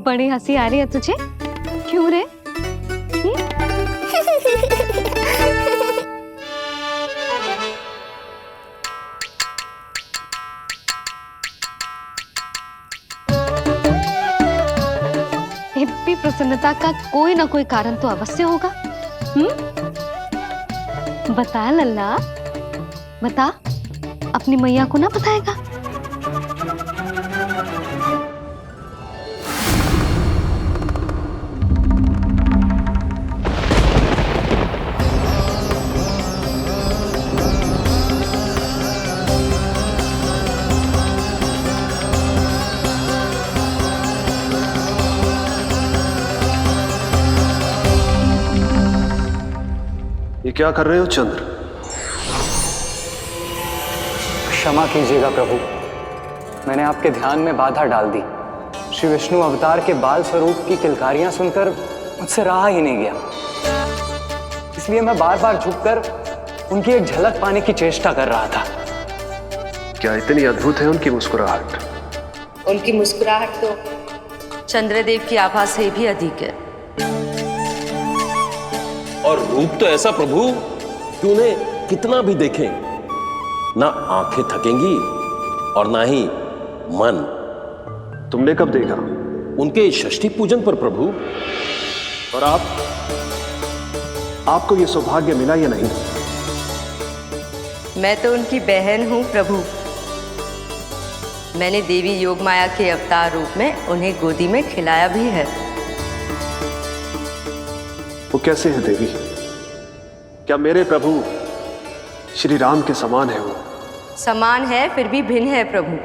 बड़ी हंसी आ रही है तुझे, क्यों रे? हिप्पी प्रसन्नता का कोई ना कोई कारण तो अवश्य होगा। बता लल्ला, बता, अपनी मैया को ना बताएगा? ये क्या कर रहे हो चंद्र? क्षमा कीजिएगा प्रभु, मैंने आपके ध्यान में बाधा डाल दी। श्री विष्णु अवतार के बाल स्वरूप की किलकारियां सुनकर मुझसे रहा ही नहीं गया, इसलिए मैं बार बार झुककर उनकी एक झलक पाने की चेष्टा कर रहा था। क्या इतनी अद्भुत है उनकी मुस्कुराहट? उनकी मुस्कुराहट तो चंद्रदेव की आभा से भी अधिक है। और रूप तो ऐसा प्रभु कि उन्हें कितना भी देखें, ना आंखें थकेंगी और ना ही मन। तुमने कब देखा? उनके षष्ठी पूजन पर प्रभु। और आपको ये सौभाग्य मिला या नहीं? मैं तो उनकी बहन हूं प्रभु। मैंने देवी योगमाया के अवतार रूप में उन्हें गोदी में खिलाया भी है। वो कैसे है देवी? क्या मेरे प्रभु श्री राम के समान है वो? समान है फिर भी भिन्न है प्रभु।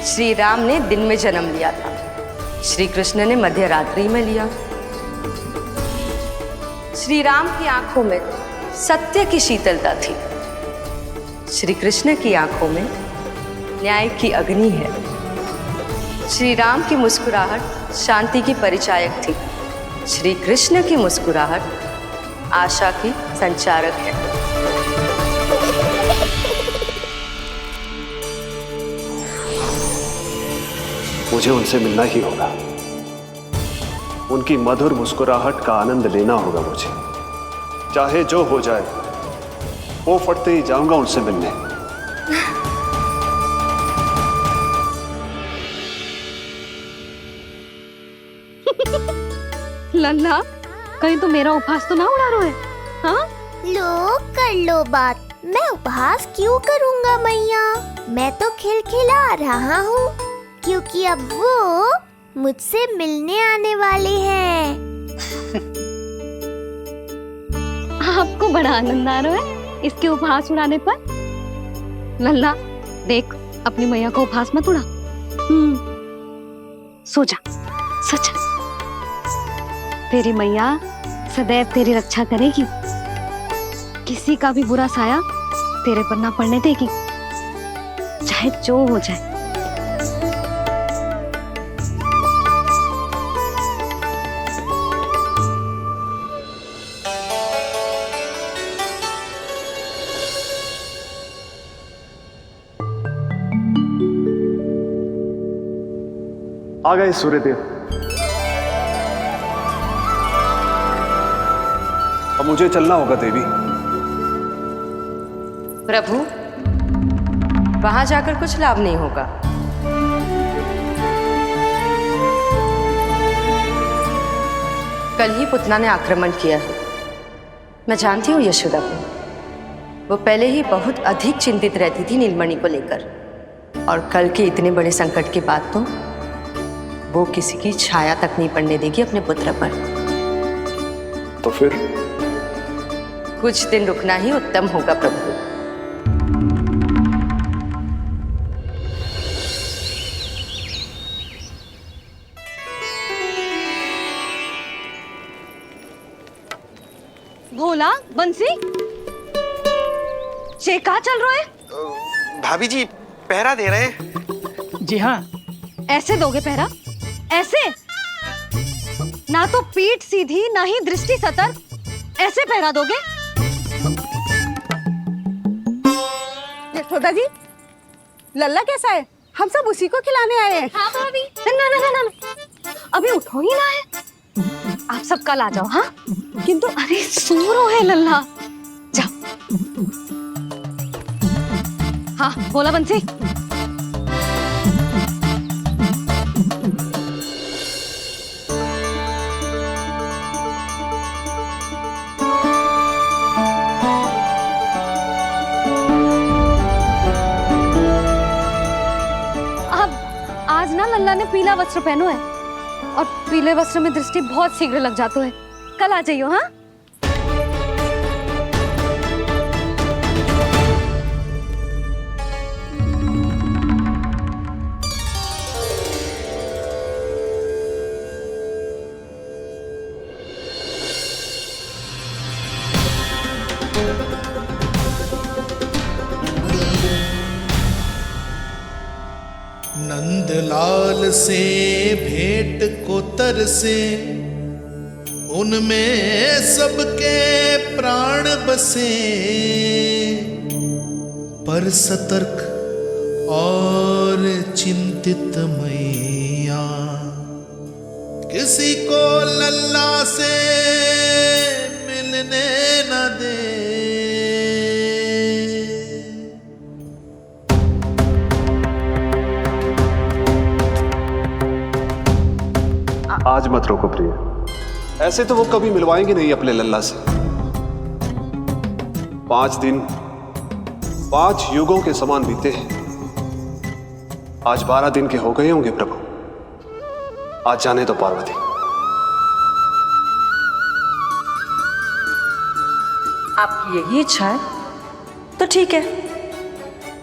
श्री राम ने दिन में जन्म लिया था, श्री कृष्ण ने मध्य रात्रि में लिया। श्री राम की आंखों में सत्य की शीतलता थी, श्री कृष्ण की आंखों में न्याय की अग्नि है। श्री राम की मुस्कुराहट शांति की परिचायक थी, श्री कृष्ण की मुस्कुराहट आशा की संचारक है। मुझे उनसे मिलना ही होगा, उनकी मधुर मुस्कुराहट का आनंद लेना होगा मुझे। चाहे जो हो जाए, वो फटते ही जाऊंगा उनसे मिलने। लल्ला, कहीं तो मेरा उपहास तो ना उड़ा रहे? हाँ? लो कर लो बात, मैं उपहास क्यों करूँगा मैया? मैं तो खिलखिला रहा हूँ, क्योंकि अब वो मुझसे मिलने आने वाले हैं। आपको बड़ा आनंद आ रहा है इसके उपहास उड़ाने पर? लल्ला देख, अपनी मैया को उपहास मत उड़ा। सो जा, सो जा। तेरी मैया सदैव तेरी रक्षा करेगी, किसी का भी बुरा साया तेरे पर ना पड़ने देगी, चाहे जो हो जाए। आ गए सूर्यदेव। अब मुझे चलना होगा देवी। प्रभु, वहां जाकर कुछ लाभ नहीं होगा। कल ही पुतना ने आक्रमण किया है। मैं जानती हूँ यशोदा को, वो पहले ही बहुत अधिक चिंतित रहती थी नीलमणि को लेकर, और कल के इतने बड़े संकट के बाद तो वो किसी की छाया तक नहीं पड़ने देगी अपने पुत्र पर। तो फिर कुछ दिन रुकना ही उत्तम होगा प्रभु। भोला, बंसी, ये क्या चल रहा है? भाभी जी पहरा दे रहे हैं। जी हाँ। ऐसे दोगे पहरा? ऐसे? ना तो पीठ सीधी ना ही दृष्टि सतर्क, ऐसे पहरा दोगे? यशोदा जी, लल्ला कैसा है? हम सब उसी को खिलाने आए हैं। हाँ भाभी। ना ना ना ना, अभी उठो ही ना है। आप सब कल आ जाओ। हाँ किंतु अरे सो रो है लल्ला। जाओ। हाँ बोला बंसी। आज ना लल्ला ने पीला वस्त्र पहनो है और पीले वस्त्र में दृष्टि बहुत शीघ्र लग जाती है। कल आ जाइयो। हाँ नंदलाल से भेंट को तरसे, उनमें सबके प्राण बसे, पर सतर्क और चिंतित मैया किसी को लल्ला से मिलने न दे। आज मत रोको प्रिय, ऐसे तो वो कभी मिलवाएंगे नहीं अपने लल्ला से। 5 दिन 5 युगों के समान बीते हैं। आज 12 दिन के हो गए होंगे प्रभु। आज जाने दो पार्वती। आपकी यही इच्छा है तो ठीक है,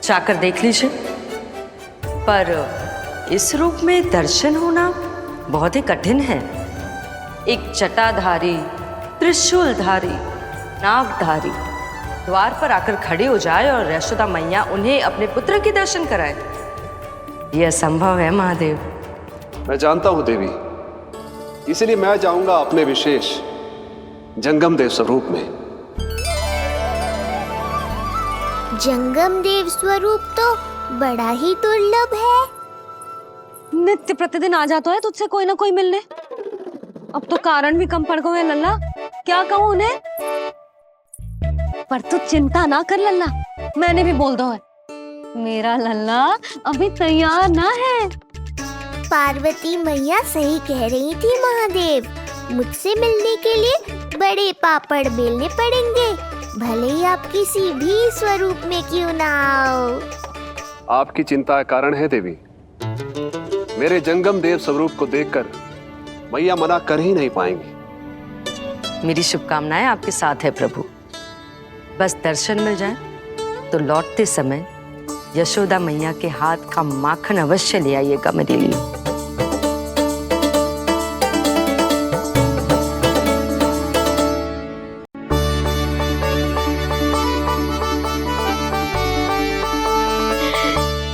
जाकर देख लीजिए। पर इस रूप में दर्शन होना बहुत ही कठिन है। एक जटाधारी, त्रिशूलधारी, नागधारी द्वार पर आकर खड़े हो जाए और यशोदा मैया उन्हें अपने पुत्र के दर्शन कराए, यह असंभव है महादेव। मैं जानता हूं देवी, इसलिए मैं जाऊंगा अपने विशेष जंगम देव स्वरूप में। जंगम देव स्वरूप तो बड़ा ही दुर्लभ है। नित्य प्रतिदिन आ जाता है तुझसे कोई ना कोई मिलने। अब तो कारण भी कम पड़ गए हैं लल्ला, क्या कहूँ उन्हें। पर तू चिंता ना कर लल्ला, मैंने भी बोल दो है मेरा लल्ला अभी तैयार ना है। पार्वती मैया सही कह रही थी महादेव, मुझसे मिलने के लिए बड़े पापड़ बेलने पड़ेंगे, भले ही आप किसी भी स्वरूप में क्यों ना आओ। आपकी चिंता का कारण है देवी। मेरे जंगम देव स्वरूप को देखकर मैया मना कर ही नहीं पाएंगी। मेरी शुभकामनाएं आपके साथ है प्रभु। बस दर्शन मिल जाए तो लौटते समय यशोदा मैया के हाथ का माखन अवश्य ले आइएगा मेरे लिए।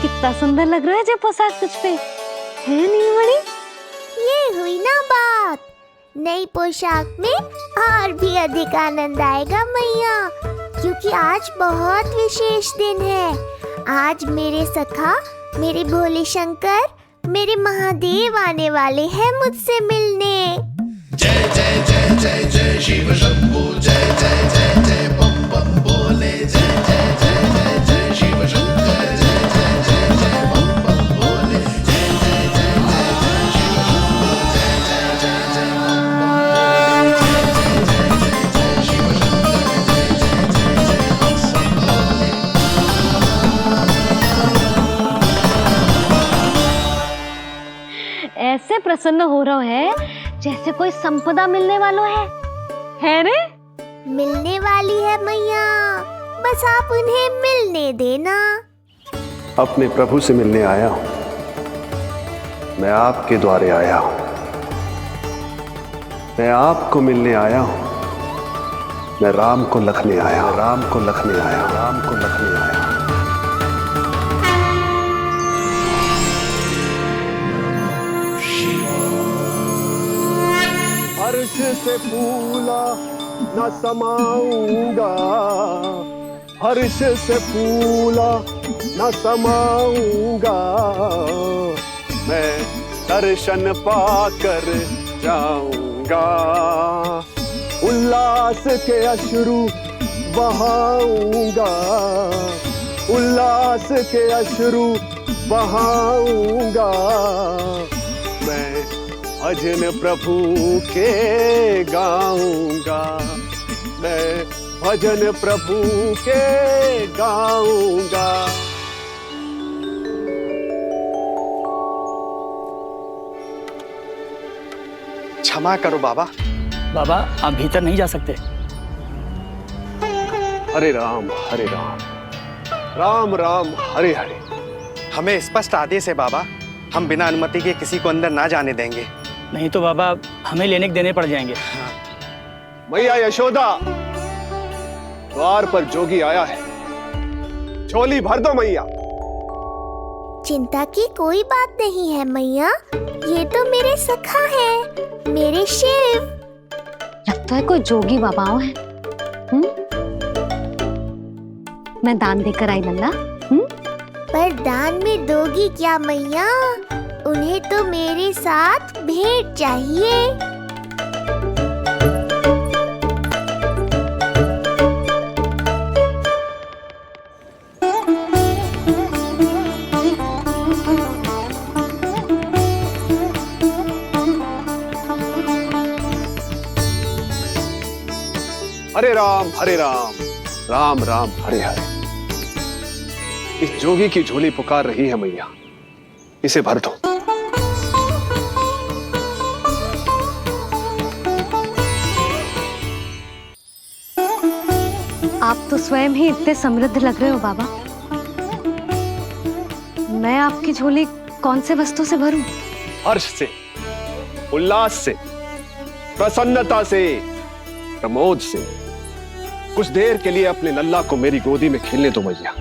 कितना सुंदर लग रहा है जो पोशाक तुझ पे है नीलमणि। ये हुई ना बात, नई पोशाक में और भी अधिक आनंद आएगा मैया, क्योंकि आज बहुत विशेष दिन है। आज मेरे सखा, मेरे भोले शंकर, मेरे महादेव आने वाले हैं मुझसे मिलने। जय जय जय जय जय शिव शंभू, जय जय जय जय बम बम बोले, जय जय जय जय जय शिव शंकर, जय जय जय जय बम बम बोले, जय जय जय जय जय शिव शंभू, जय जय जय जय बम बम बोले, जय जय जय जय शिव शंकर, जय जय जय जय बम बम बोले। ऐसे प्रसन्न हो रहा है जैसे कोई संपदा मिलने वालों है रे। मिलने वाली है मैया, बस आप उन्हें मिलने देना। अपने प्रभु से मिलने आया हूं, मैं आपके द्वारे आया हूं, मैं आपको मिलने आया हूं, मैं राम को लखने आया हूं, राम को लखने आया हूं, राम को लखने आया हूं। हर्ष से फूला न समाऊंगा, हर्ष से फूला न समाऊंगा, मैं दर्शन पाकर जाऊंगा, उल्लास के अश्रु बहाऊंगा, उल्लास के अश्रु बहाऊंगा। मैं भजन प्रभु के गाऊंगा, मैं भजन प्रभु के गाऊंगा। क्षमा करो बाबा। बाबा आप भीतर नहीं जा सकते। हरे राम हरे राम, राम राम हरे हरे। हमें स्पष्ट आदेश है बाबा, हम बिना अनुमति के किसी को अंदर ना जाने देंगे। नहीं तो बाबा हमें लेने के देने पड़ जाएंगे। मैया यशोदा, द्वार पर जोगी आया है, झोली भर दो मैया। चिंता की कोई बात नहीं है मैया, ये तो मेरे सखा है, मेरे शिव। लगता है कोई जोगी बाबाओं है। मैं दान देकर आई लल्ला। पर दान में दोगी क्या मैया? उन्हें तो मेरे साथ भेंट चाहिए। हरे राम हरे राम, राम राम हरे हरे। इस जोगी की झोली पुकार रही है मैया, इसे भर दो। आप तो स्वयं ही इतने समृद्ध लग रहे हो बाबा। मैं आपकी झोली कौन से वस्तु से भरूं? हर्ष से, उल्लास से, प्रसन्नता से, प्रमोद से। कुछ देर के लिए अपने लल्ला को मेरी गोदी में खेलने दो मैया।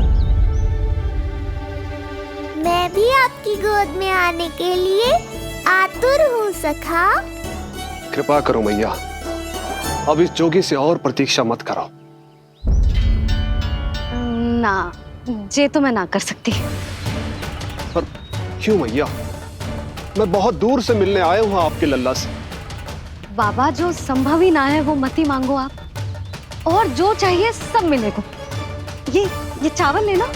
मैं भी आपकी गोद में आने के लिए आतुर हूँ सखा। कृपा करो मैया, अब इस जोगी से और प्रतीक्षा मत कराओ। ना, ये तो मैं ना कर सकती। पर क्यों मैया? मैं बहुत दूर से मिलने आया हूँ आपके लल्ला से। बाबा जो संभव ही ना है वो मत ही मांगो आप, और जो चाहिए सब मिलेगा। ये चावल लेना,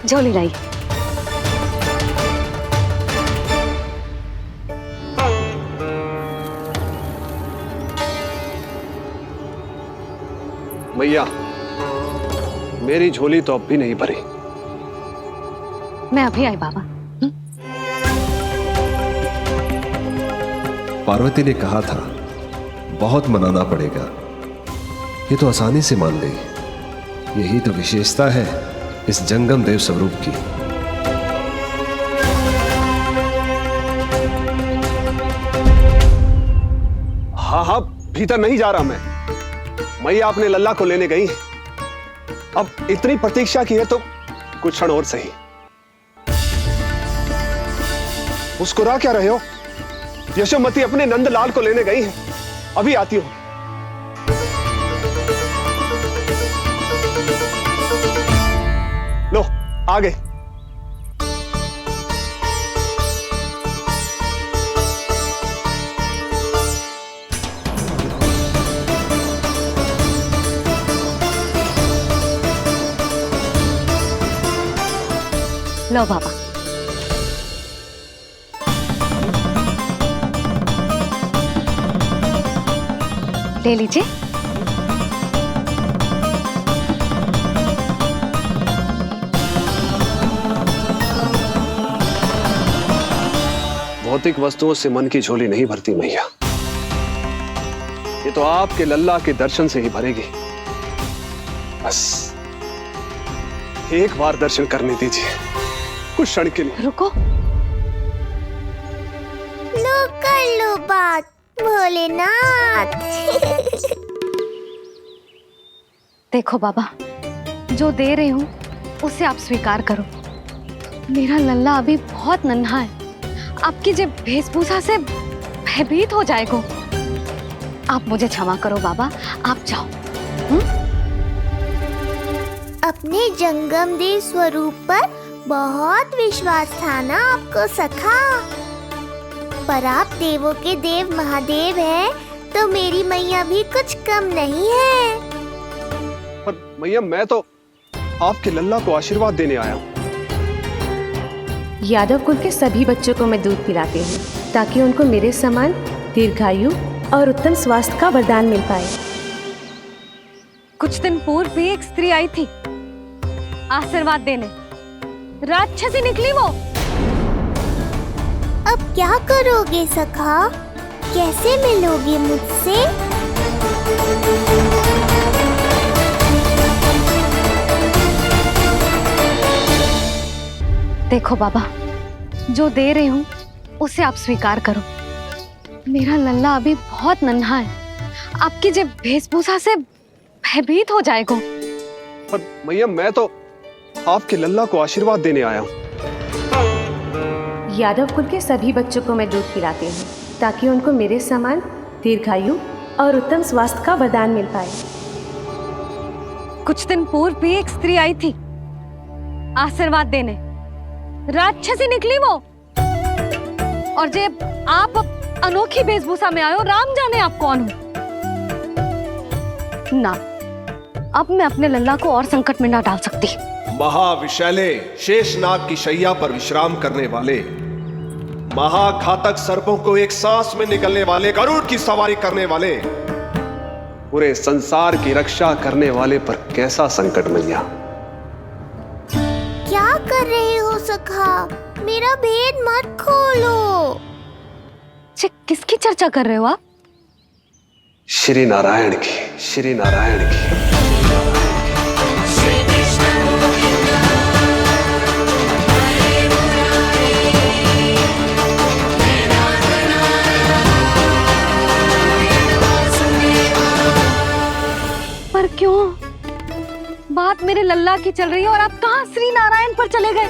झोली लाई। मैया, मेरी झोली तो अब भी नहीं भरी। मैं अभी आई बाबा। पार्वती ने कहा था बहुत मनाना पड़ेगा, ये तो आसानी से मान गई। यही तो विशेषता है इस जंगम देव स्वरूप की। हाँ, भीतर नहीं जा रहा मैं। मैया अपने लल्ला को लेने गई है। अब इतनी प्रतीक्षा की है तो कुछ क्षण और सही। मुस्कुरा क्या रहे हो? यशोमती अपने नंदलाल को लेने गई है, अभी आती हूं। लो, आ गए। लो बाबा। ले लीजिए। भौतिक वस्तुओं से मन की झोली नहीं भरती मैया, ये तो आपके लल्ला के दर्शन से ही भरेगी। बस एक बार दर्शन करने दीजिए, कुछ क्षण के लिए। रुको। लो कर लो बात भोलेनाथ। देखो बाबा, जो दे रही हूं उसे आप स्वीकार करो। मेरा लल्ला अभी बहुत नन्हा है, आपकी जो वेशभूषा से भयभीत हो जाएगा। आप मुझे क्षमा करो बाबा, आप जाओ। अपने जंगम देव स्वरूप पर बहुत विश्वास था ना आपको सखा। पर आप देवों के देव महादेव हैं, तो मेरी मैया भी कुछ कम नहीं है। पर मैया मैं तो आपके लल्ला को आशीर्वाद देने आया हूँ। यादव कुल के सभी बच्चों को मैं दूध पिलाती हूँ ताकि उनको मेरे समान दीर्घायु और उत्तम स्वास्थ्य का वरदान मिल पाए। कुछ दिन पूर्व भी एक स्त्री आई थी आशीर्वाद देने, राक्षसी निकली वो। अब क्या करोगे सखा? कैसे मिलोगे मुझसे? देखो बाबा, जो दे रही हूँ उसे आप स्वीकार करो। मेरा लल्ला अभी बहुत नन्हा है, आपकी जब वेशभूषा से भयभीत हो जाएगा। पर मैया मैं तो आपके लल्ला को आशीर्वाद देने आया हूँ। यादव कुल के सभी बच्चों को मैं दूध पिलाती हूँ ताकि उनको मेरे समान दीर्घायु और उत्तम स्वास्थ्य का वरदान मिल पाए। कुछ दिन पूर्व भी एक स्त्री आई थी आशीर्वाद देने, राक्षसी निकली वो। और जब आप अनोखी वेशभूषा में आए हो, राम जाने आप कौन हो। ना, अब मैं अपने लल्ला को और संकट में ना डाल सकती। महाविशैले शेषनाग की शैया पर विश्राम करने वाले, महाघातक सर्पों को एक सांस में निकलने वाले, गरुड़ की सवारी करने वाले, पूरे संसार की रक्षा करने वाले पर कैसा संकट मैया। क्या कर रहे हो सखा? मेरा भेद मत खोलो। किसकी चर्चा कर रहे हो आप? श्री नारायण की, श्री नारायण की। पर क्यों? बात मेरे लल्ला की चल रही है और आप कहाँ श्री नारायण पर चले गए?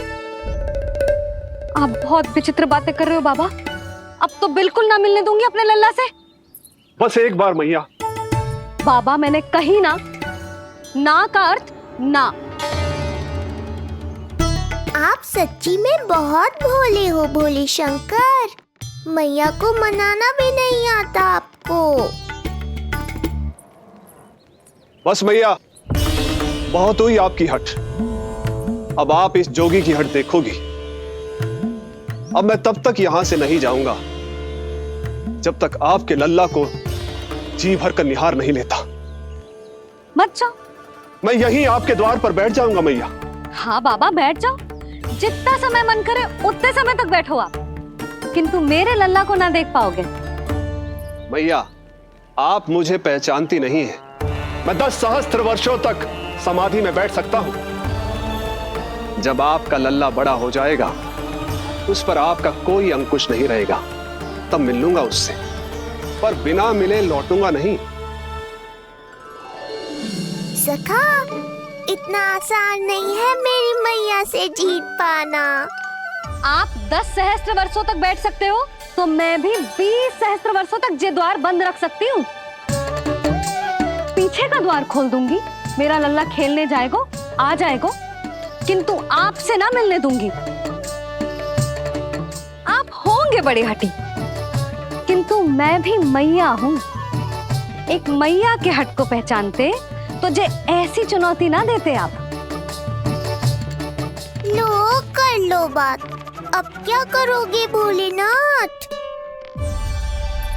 आप बहुत विचित्र बातें कर रहे हो बाबा। अब तो बिल्कुल ना मिलने दूंगी अपने लल्ला से। बस एक बार मैया। बाबा मैंने कही ना, ना का अर्थ ना। आप सच्ची में बहुत भोले हो भोले शंकर। मैया को मनाना भी नहीं आता आपको। बस मैया, बहुत हुई आपकी हट। अब आप इस जोगी की हट देखोगी। अब मैं तब तक यहां से नहीं जाऊंगा जब तक आपके लल्ला को जी भर कर निहार नहीं लेता। मत जाओ। मैं यहीं आपके द्वार पर बैठ जाऊंगा मैया। हाँ बाबा बैठ जाओ, जितना समय मन करे उतने समय तक बैठो आप, किंतु मेरे लल्ला को ना देख पाओगे। मैया आप मुझे पहचानती नहीं है। मैं 10 सहस्त्र वर्षों तक समाधि में बैठ सकता हूं। जब आपका लल्ला बड़ा हो जाएगा, उस पर आपका कोई अंकुश नहीं रहेगा, तब मिल लूंगा उससे, पर बिना मिले लौटूंगा नहीं। सखा, इतना आसान नहीं है मेरी मैया से जीत पाना। आप 10 सहस्त्र वर्षों तक बैठ सकते हो, तो मैं भी 20 सहस्त्र वर्षों तक ये द्वार बंद रख सकती हूँ। पीछे का द्वार खोल दूंगी, मेरा लल्ला खेलने जाएगा, आ जाएगा, किंतु आपसे ना मिलने दूंगी। आप होंगे बड़े हठी, किंतु मैं भी मैया हूँ। एक मैया के हट को पहचानते तो जे ऐसी चुनौती ना देते आप। लो कर लो बात। अब क्या करोगे भोलेनाथ?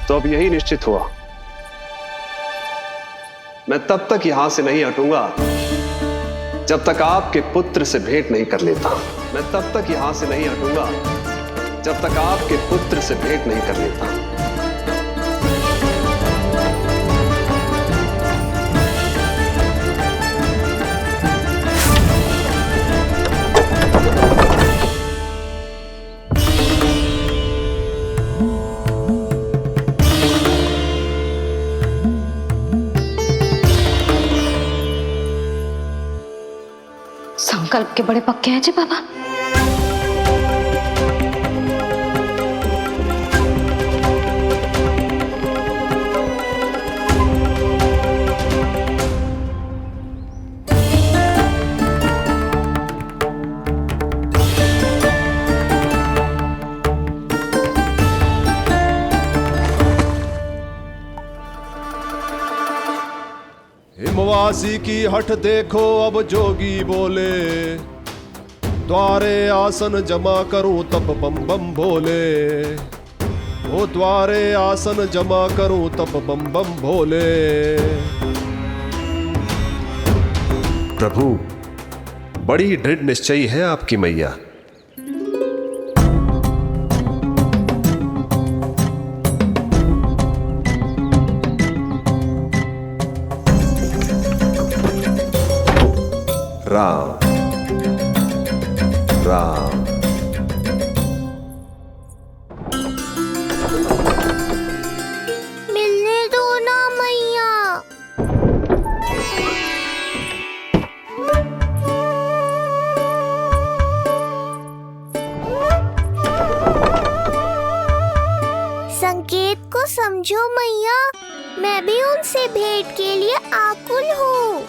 तो अब यही निश्चित हुआ, मैं तब तक यहां से नहीं हटूंगा जब तक आपके पुत्र से भेंट नहीं कर लेता। मैं तब तक यहां से नहीं हटूंगा जब तक आपके पुत्र से भेंट नहीं कर लेता। संकल्प के बड़े पक्के हैं जी बाबा। हिमवासी की हठ देखो अब जोगी बोले, द्वारे आसन जमा करूं तब बम बम भोले। ओ द्वारे आसन जमा करूं तब बम बम भोले। प्रभु, बड़ी दृढ़ निश्चयी है आपकी मैया। राम राम। मिलने दो ना मैया। संकेत को समझो मैया, मैं भी उनसे भेंट के लिए आकुल हूँ।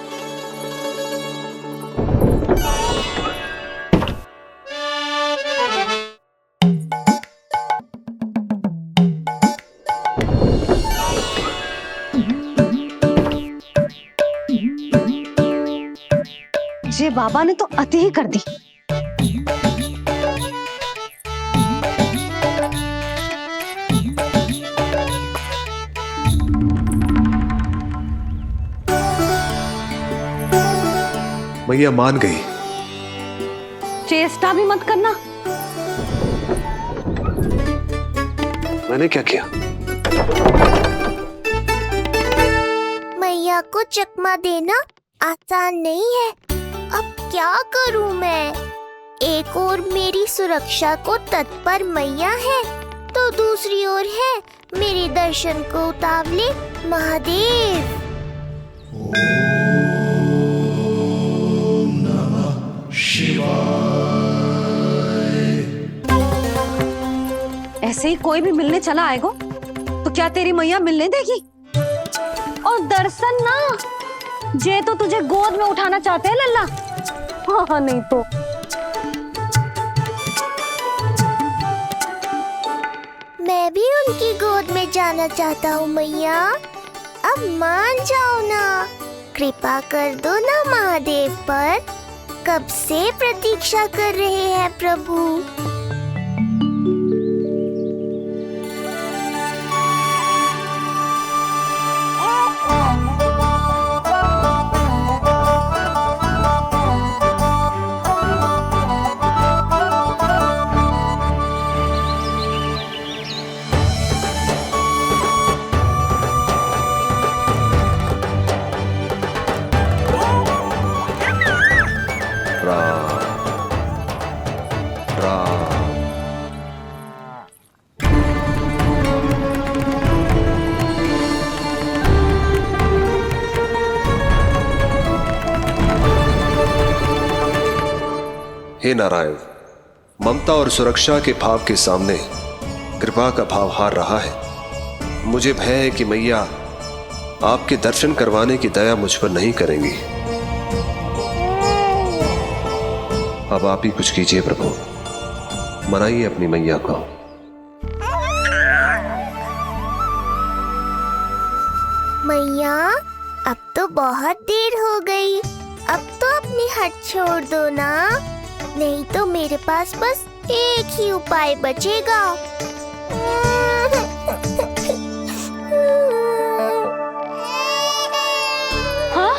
ये बाबा ने तो अति ही कर दी। मैया मान गई। चेष्टा भी मत करना। मैंने क्या किया? मैया को चकमा देना आसान नहीं है। अब क्या करूं मैं? एक ओर मेरी सुरक्षा को तत्पर मैया है, तो दूसरी ओर है मेरे दर्शन को उतावले महादेव। ऐसे ही कोई भी मिलने चला आएगा तो क्या तेरी मैया मिलने देगी? और दर्शन ना, जे तो तुझे गोद में उठाना चाहते हैं लल्ला। हाँ नहीं तो मैं भी उनकी गोद में जाना चाहता हूँ मैया। अब मान जाओ ना, कृपा कर दो ना महादेव पर। कब से प्रतीक्षा कर रहे हैं प्रभु। हे नारायण, ममता और सुरक्षा के भाव के सामने कृपा का भाव हार रहा है। मुझे भय है कि मैया आपके दर्शन करवाने की दया मुझ पर नहीं करेंगी। अब आप ही कुछ कीजिए प्रभु, मनाइए अपनी मैया को। मैया, अब तो बहुत देर हो गई। अब तो अपनी हट छोड़ दो ना, नहीं तो मेरे पास बस एक ही उपाय बचेगा। हाँ?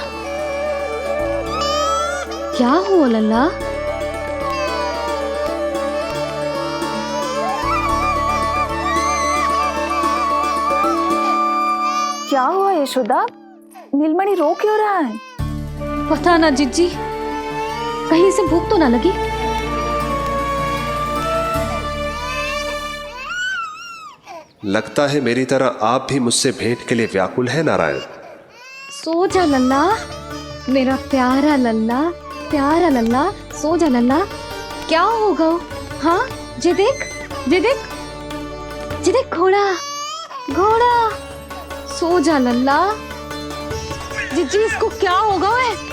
क्या हुआ लल्ला? क्या हुआ यशोदा? नीलमणि रो क्यों रहा है? पता ना जीजी, कहीं से भूख तो ना लगी। लगता है मेरी तरह आप भी मुझसे भेंट के लिए व्याकुल है नारायण। सो जा लल्ला, मेरा प्यारा लल्ला, प्यारा लल्ला, सो जा लल्ला। क्या होगा? हाँ, जे देख, जे देख, जे देख, घोड़ा, घोड़ा। सो जा लल्ला। जीजी, इसको क्या होगा? है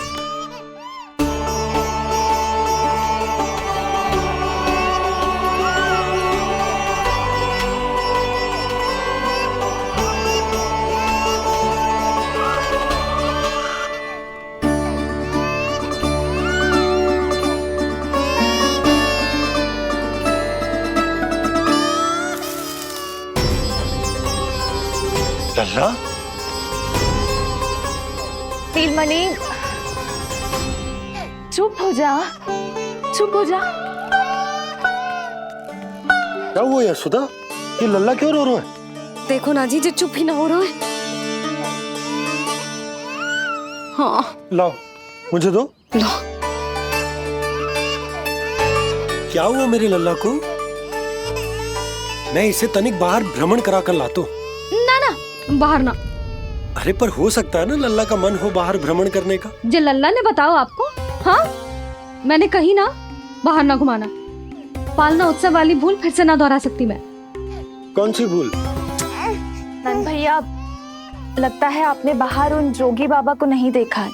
लल्ला, नीलमणि, चुप हो जा, चुप हो जा। क्या हुआ यशोदा? ये लल्ला क्यों रो रहा है? देखो ना जी, जो चुप ही ना हो रहा है। हाँ लाओ, मुझे दो। लो। क्या हुआ मेरे लल्ला को? मैं इसे तनिक बाहर भ्रमण करा कर लाता हूँ। ना ना, बाहर ना। अरे पर हो सकता है ना लल्ला का मन हो बाहर भ्रमण करने का। जे लल्ला ने बताओ आपको? हाँ, मैंने कही ना बाहर ना घुमाना। पालना उत्सव वाली भूल फिर से ना दोहरा सकती मैं। कौन सी भूल? नंद भैया, लगता है आपने बाहर उन जोगी बाबा को नहीं देखा है।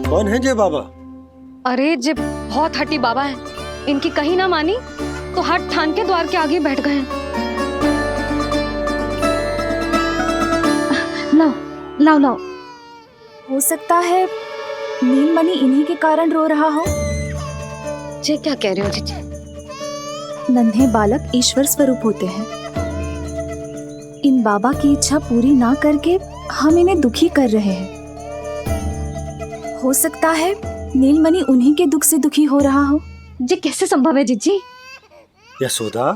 कौन है जय बाबा? अरे जे बहुत हट्टी बाबा है, इनकी कहीं ना मानी तो हट ठान के द्वार के आगे बैठ गए। लाओ लाओ लाओ। हो सकता है नीलमणि इन्हीं के कारण रो रहा हो। जे क्या कह रहे हो जीजी? नन्हे बालक ईश्वर स्वरूप होते हैं। इन बाबा की इच्छा पूरी ना करके हम इन्हें दुखी कर रहे हैं। हो सकता है नीलमणि उन्हीं के दुख से दुखी हो रहा हो। जे कैसे संभव है जीजी? यशोदा,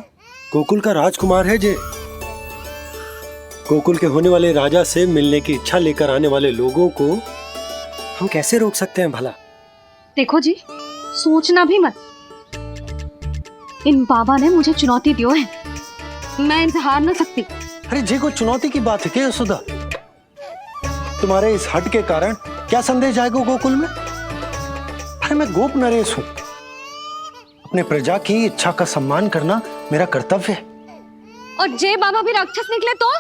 गोकुल का राजकुमार है जे। गोकुल के होने वाले राजा से मिलने की इच्छा लेकर आने वाले लोगों को हम कैसे रोक सकते हैं भला? देखो जी, सोचना भी मत। इन बाबा ने मुझे चुनौती दियो है, मैं इनसे हार ना सकती। अरे जी, कोई चुनौती की बात है क्या यशोदा? तुम्हारे इस हट के कारण क्या संदेश जाएगा गोकुल में? अरे मैं गोप नरेश हूं। अपने प्रजा की इच्छा का सम्मान करना मेरा कर्तव्य है। और जे बाबा भी राक्षस निकले तो?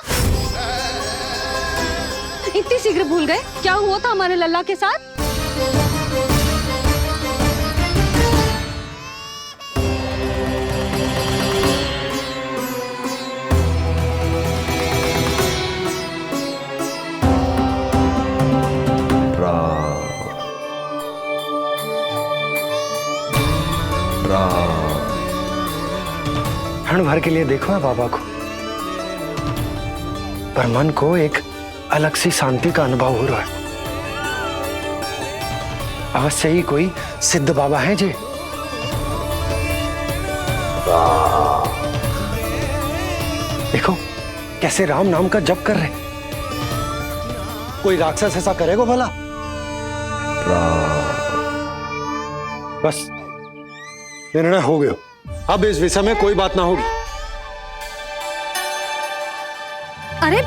इतनी शीघ्र भूल गए क्या हुआ था हमारे लल्ला के साथ? क्षण भर के लिए देखो है बाबा को, पर मन को एक अलग सी शांति का अनुभव हो रहा है। अवश्य ही कोई सिद्ध बाबा हैं जी। देखो कैसे राम नाम का जप कर रहे। कोई राक्षस ऐसा करेगा भला? बस निर्णय हो गया, अब इस विषय में कोई बात ना होगी। अरे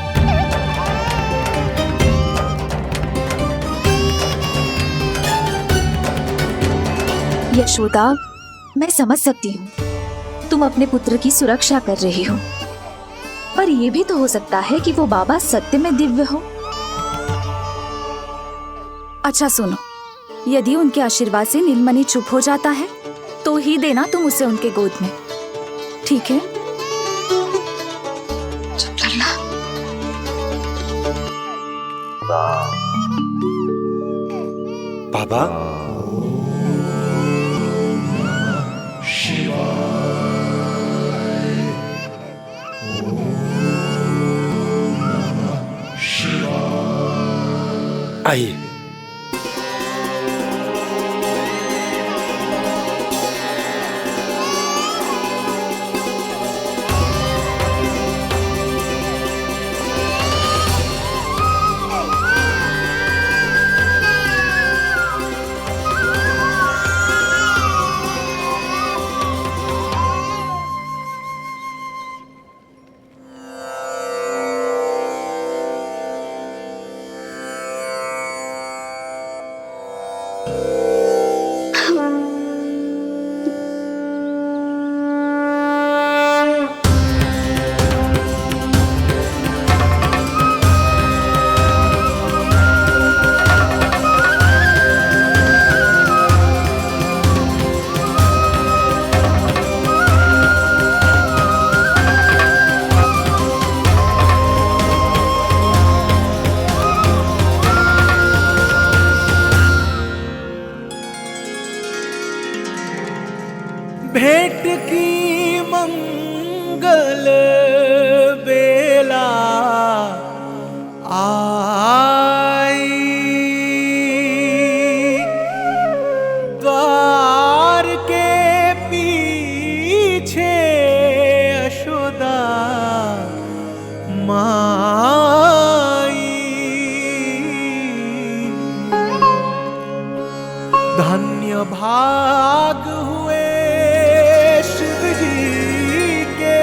यशोदा, मैं समझ सकती हूँ तुम अपने पुत्र की सुरक्षा कर रही हो, पर यह भी तो हो सकता है कि वो बाबा सत्य में दिव्य हो। अच्छा सुनो, यदि उनके आशीर्वाद से नीलमणि चुप हो जाता है तो ही देना तुम उसे उनके गोद में, ठीक है? चुप लल्ला। बाबा, आइए। भेंट की मंगल बेला आई, द्वार के पीछे यशोदा माई। धन्य भाग हुए शिव जी के,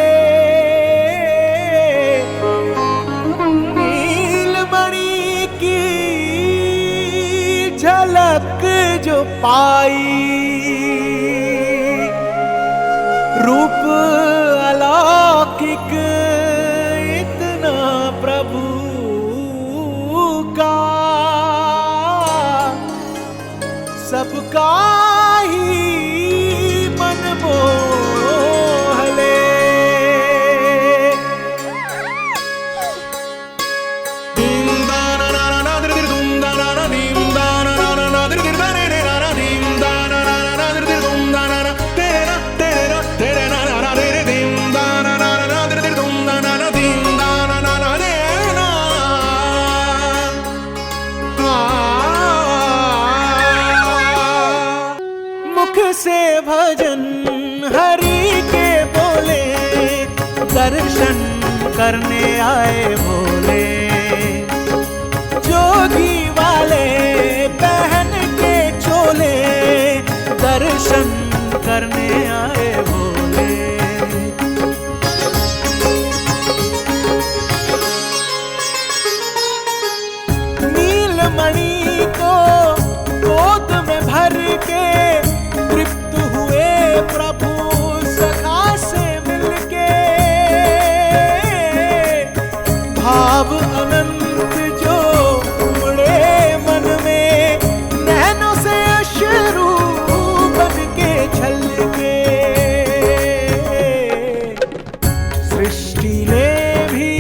नीलमणि की झलक जो पाई, रूप अलौकिक इतना प्रभु का, सबका ही मन मोह ले। मुख से भजन हरि के बोले, दर्शन करने आए भोले। जोगी वाले पहन के चोले, दर्शन करने आए भोले। नीलमणि को गोद में भर के तृप्त हुए प्रभु सखा से मिलके, भाव अनंत जो उमड़े मन में, नैनों से अश्रु बन के छलके। सृष्टि ने भी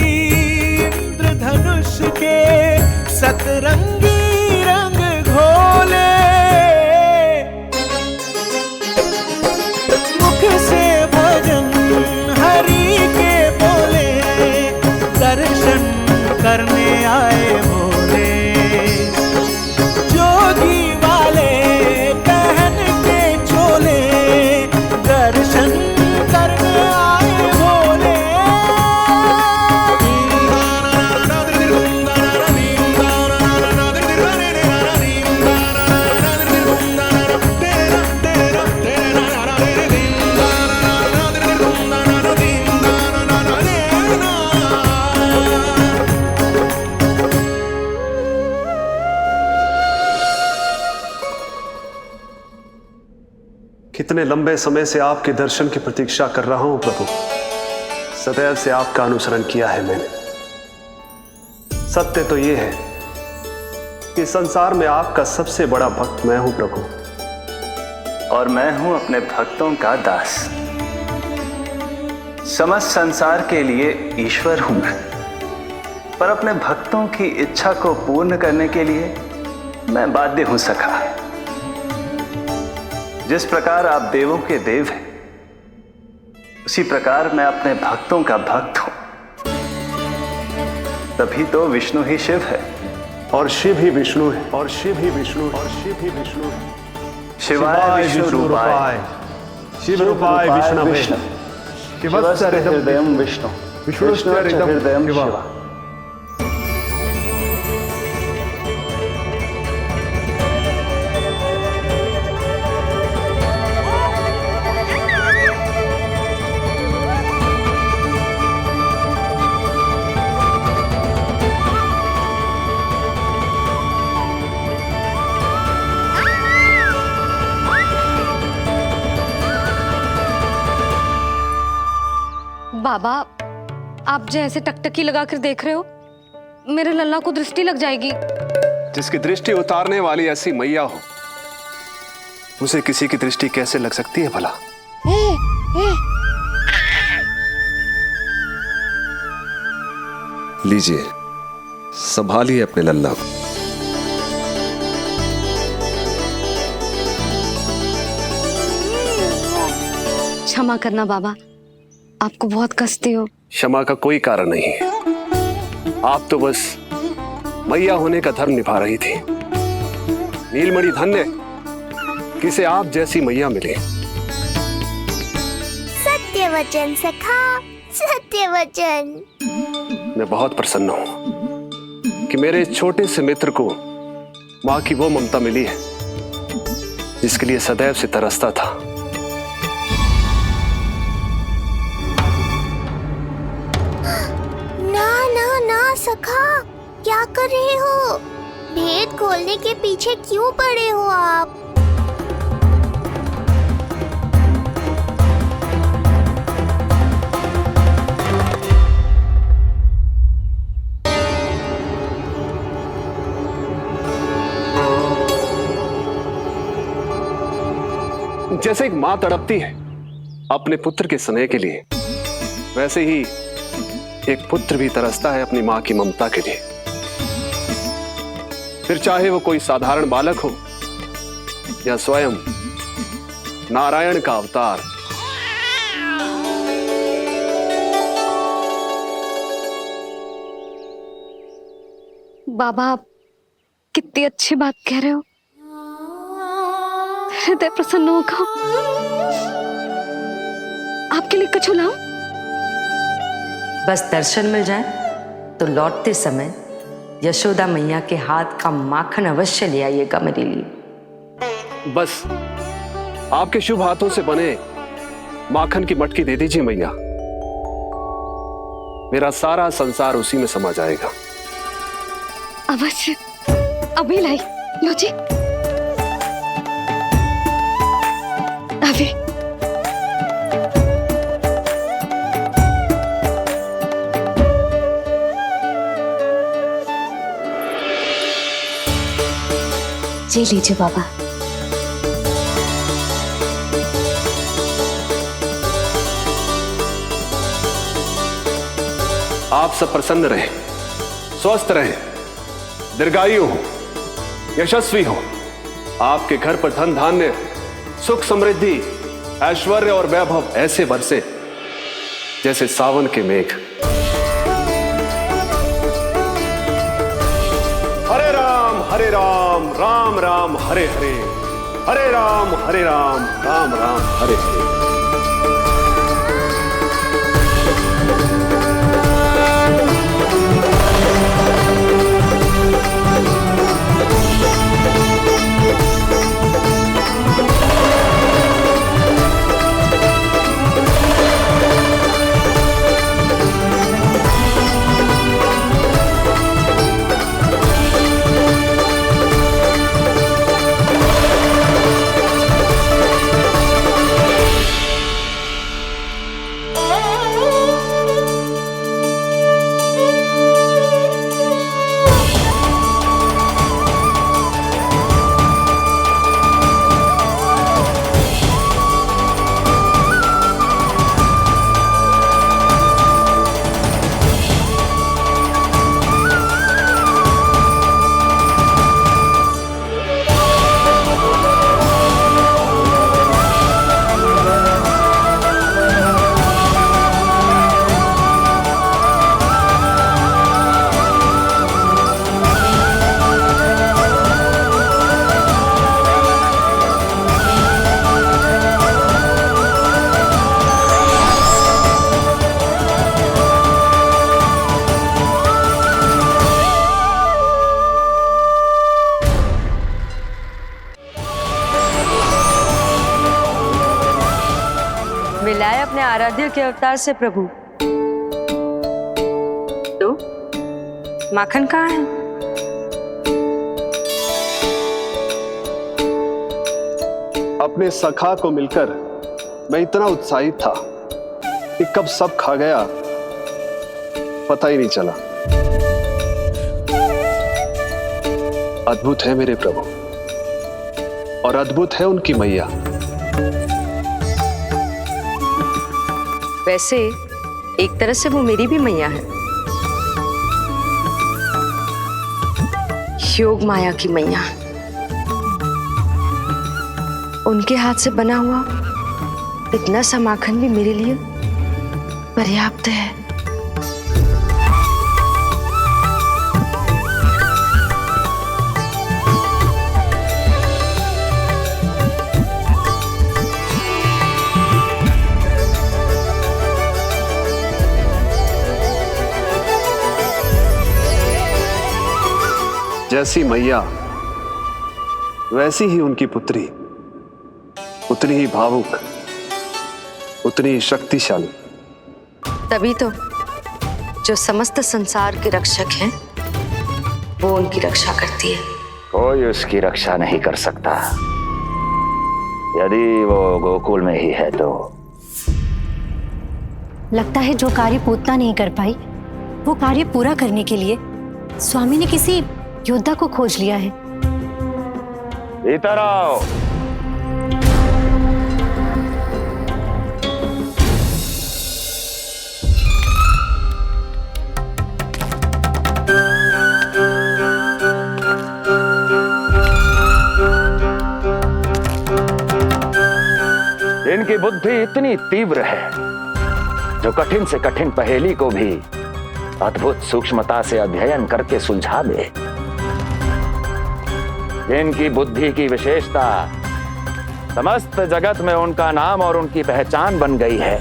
इंद्रधनुष के सतरंगी रंग घोले, मुख से भजन हरि के बोले, दर्शन करने आए भोले। जोगी वाले पहन के चोले, दर्शन करने आए भोले। कितने लंबे समय से आपके दर्शन की प्रतीक्षा कर रहा हूं प्रभु। सदैव से आपका अनुसरण किया है मैंने। सत्य तो यह है कि संसार में आपका सबसे बड़ा भक्त मैं हूं प्रभु, और मैं हूं अपने भक्तों का दास। समस्त संसार के लिए ईश्वर हूं मैं, पर अपने भक्तों की इच्छा को पूर्ण करने के लिए मैं बाध्य हूं सखा। जिस प्रकार आप देवों के देव हैं, उसी प्रकार मैं अपने भक्तों का भक्त हूं। तभी तो विष्णु ही शिव है, और शिव ही विष्णु है, और शिव ही विष्णु है, और शिव ही विष्णु है। शिवाय विष्णु रूपाय, शिव रूपाय विष्णवे, शिवस्य हृदयं विष्णु, विष्णुश्च हृदयं शिवा। बाबा, आप जैसे टकटकी लगाकर देख रहे हो, मेरे लल्ला को दृष्टि लग जाएगी। जिसकी दृष्टि उतारने वाली ऐसी मैया हो, उसे किसी की दृष्टि कैसे लग सकती है भला? लीजिए, संभालिए अपने लल्ला को। क्षमा करना बाबा, आपको बहुत कष्ट हो। क्षमा का कोई कारण नहीं, आप तो बस मैया होने का धर्म निभा रही थी। नीलमणि धन्य किसे आप जैसी मैया मिले। सत्य वचन सखा, सत्य वचन। मैं बहुत प्रसन्न हूं कि मेरे इस छोटे से मित्र को मां की वो ममता मिली है जिसके लिए सदैव से तरसता था। ना ना ना सखा, क्या कर रहे हो? भेद खोलने के पीछे क्यों पड़े हो आप? जैसे एक मां तड़पती है अपने पुत्र के स्नेह के लिए, वैसे ही एक पुत्र भी तरसता है अपनी मां की ममता के लिए। फिर चाहे वो कोई साधारण बालक हो या स्वयं नारायण का अवतार। बाबा, आप कितनी अच्छी बात कह रहे हो। हृदय प्रसन्न होगा। आपके लिए कुछ लाऊं? बस दर्शन मिल जाए तो लौटते समय यशोदा मैया के हाथ का माखन अवश्य ले आइएगा मेरे लिए। बस आपके शुभ हाथों से बने माखन की मटकी दे दीजिए मैया, मेरा सारा संसार उसी में समा जाएगा। अवश्य, अभी लाई। लो जी, अभी। जी लीजिए बाबा। आप सब प्रसन्न रहें, स्वस्थ रहें, दीर्घायु हो, यशस्वी हो। आपके घर पर धन धान्य, सुख समृद्धि, ऐश्वर्य और वैभव ऐसे बरसे जैसे सावन के मेघ। हरे राम राम राम हरे हरे, हरे राम राम राम हरे हरे। मिलाए अपने आराध्य के अवतार से प्रभु। तो माखन कहाँ है? अपने सखा को मिलकर मैं इतना उत्साहित था कि कब सब खा गया पता ही नहीं चला। अद्भुत है मेरे प्रभु और अद्भुत है उनकी मैया। वैसे एक तरह से वो मेरी भी मैया है, योग माया की मैया। उनके हाथ से बना हुआ इतना सा माखन भी मेरे लिए पर्याप्त है। जैसी मैया वैसी ही उनकी पुत्री, उतनी ही भावुक, उतनी ही शक्तिशाली। तभी तो जो समस्त संसार के रक्षक हैं वो उनकी रक्षा करती है। कोई उसकी रक्षा नहीं कर सकता। यदि वो गोकुल में ही है तो। लगता है जो कार्य पूतना नहीं कर पाई वो कार्य पूरा करने के लिए स्वामी ने किसी योद्धा को खोज लिया है। इधर आओ। इनकी बुद्धि इतनी तीव्र है जो कठिन से कठिन पहेली को भी अद्भुत सूक्ष्मता से अध्ययन करके सुलझा दे। इनकी बुद्धि की विशेषता समस्त जगत में उनका नाम और उनकी पहचान बन गई है।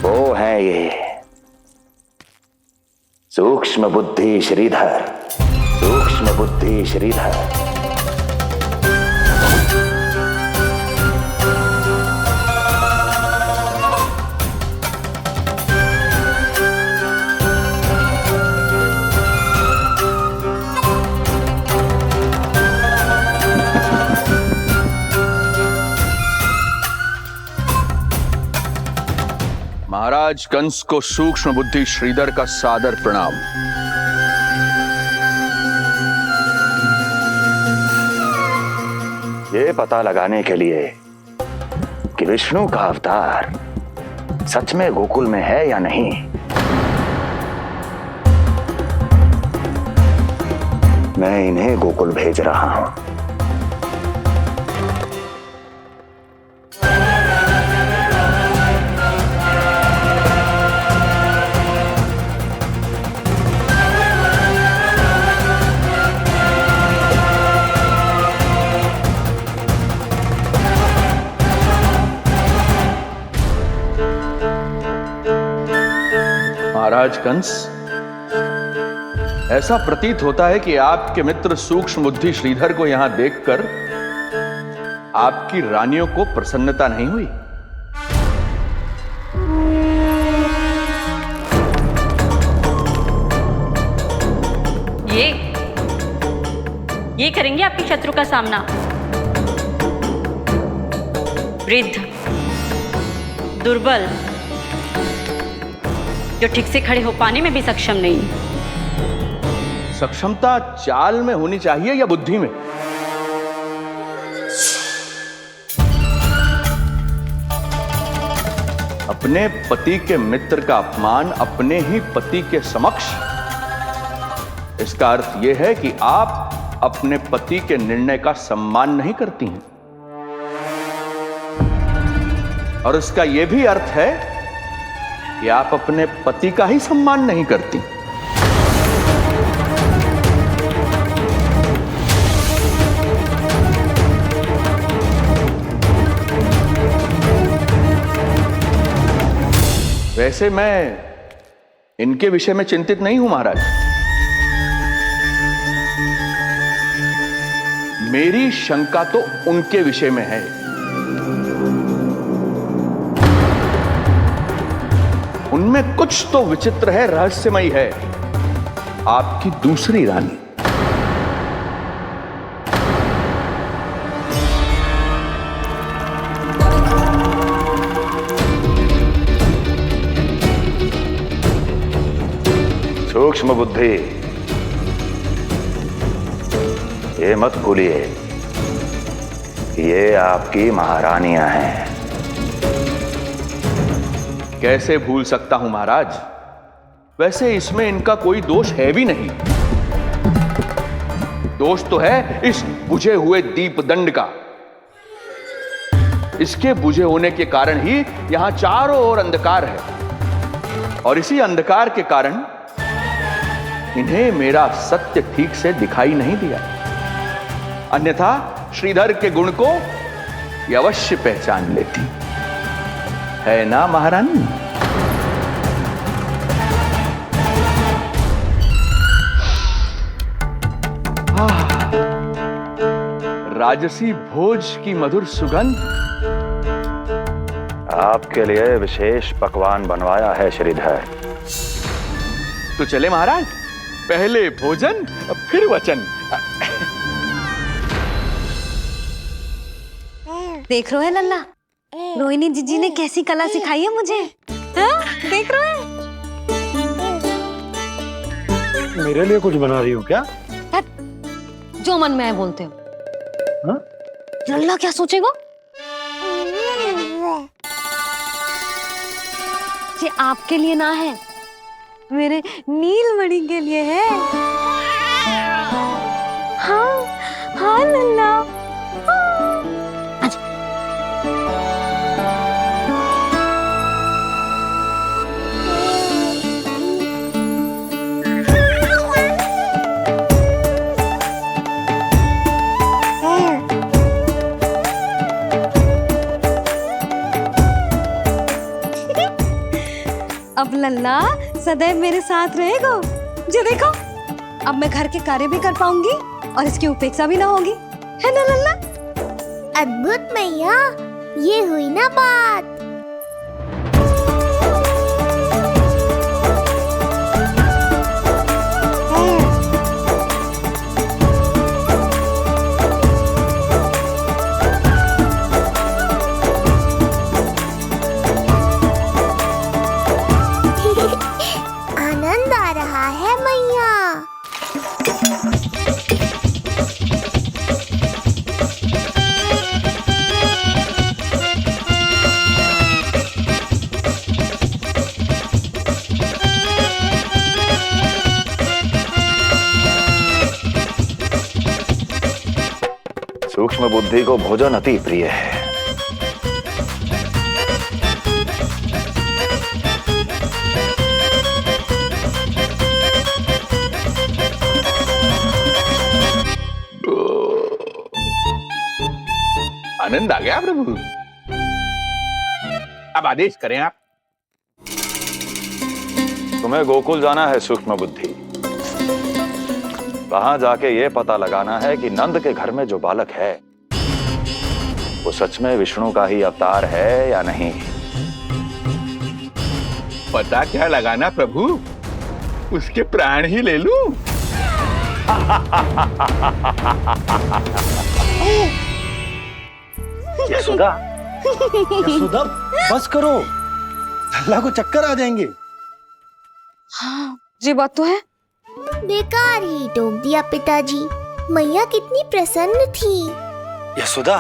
वो है ये सूक्ष्म बुद्धि श्रीधर, सूक्ष्म बुद्धि श्रीधर। महाराज कंस को सूक्ष्म बुद्धि श्रीधर का सादर प्रणाम। ये पता लगाने के लिए कि विष्णु का अवतार सच में गोकुल में है या नहीं, मैं इन्हें गोकुल भेज रहा हूं। महाराज कंस, ऐसा प्रतीत होता है कि आपके मित्र सूक्ष्म बुद्धि श्रीधर को यहां देखकर आपकी रानियों को प्रसन्नता नहीं हुई। ये करेंगे आपके शत्रु का सामना। वृद्ध, दुर्बल, जो ठीक से खड़े हो पाने में भी सक्षम नहीं। सक्षमता चाल में होनी चाहिए या बुद्धि में? अपने पति के मित्र का अपमान अपने ही पति के समक्ष, इसका अर्थ यह है कि आप अपने पति के निर्णय का सम्मान नहीं करती हैं। और इसका यह भी अर्थ है कि आप अपने पति का ही सम्मान नहीं करती। वैसे मैं इनके विषय में चिंतित नहीं हूं महाराज। मेरी शंका तो उनके विषय में है। उनमें कुछ तो विचित्र है, रहस्यमयी है। आपकी दूसरी रानी। सूक्ष्म बुद्धि, ये मत भूलिए ये आपकी महारानियां हैं। कैसे भूल सकता हूं महाराज? वैसे इसमें इनका कोई दोष है भी नहीं। दोष तो है इस बुझे हुए दीपदंड का। इसके बुझे होने के कारण ही यहां चारों ओर अंधकार है, और इसी अंधकार के कारण इन्हें मेरा सत्य ठीक से दिखाई नहीं दिया। अन्यथा श्रीधर के गुण को ये अवश्य पहचान लेती, है ना महारानी? राजसी भोज की मधुर सुगंध। आपके लिए विशेष पकवान बनवाया है श्रीधर। तो चले महाराज, पहले भोजन फिर वचन। देख रहे हो लल्ला, रोहिणी जीजी ने कैसी कला सिखाई है मुझे। हाँ? देख रहे हो? मेरे लिए कुछ बना रही हो क्या? जो मन में आए बोलते हो। हाँ? लल्ला क्या सोचेगा? ये आपके लिए ना है, मेरे नीलमणि के लिए है। हाँ हाँ लल्ला, अब लल्ला सदैव मेरे साथ रहेगा। जो देखो, अब मैं घर के कार्य भी कर पाऊंगी और इसकी उपेक्षा भी ना होगी, है ना लल्ला? अद्भुत मैया, ये हुई ना बात। आनंद आ रहा है मैया। सूक्ष्म बुद्धि को भोजन अति प्रिय है। आनंद आ गया प्रभु। अब आदेश करें आप। तुम्हें गोकुल जाना है सूक्ष्म बुद्धि। वहां जाके ये पता लगाना है कि नंद के घर में जो बालक है वो सच में विष्णु का ही अवतार है या नहीं। पता क्या लगाना प्रभु, उसके प्राण ही ले लूं। यशोदा, यशोदा बस करो, लल्ला को चक्कर आ जाएंगे। हाँ, ये बात तो है। बेकार ही टोक दिया पिताजी। मैया कितनी प्रसन्न थी। यशोदा,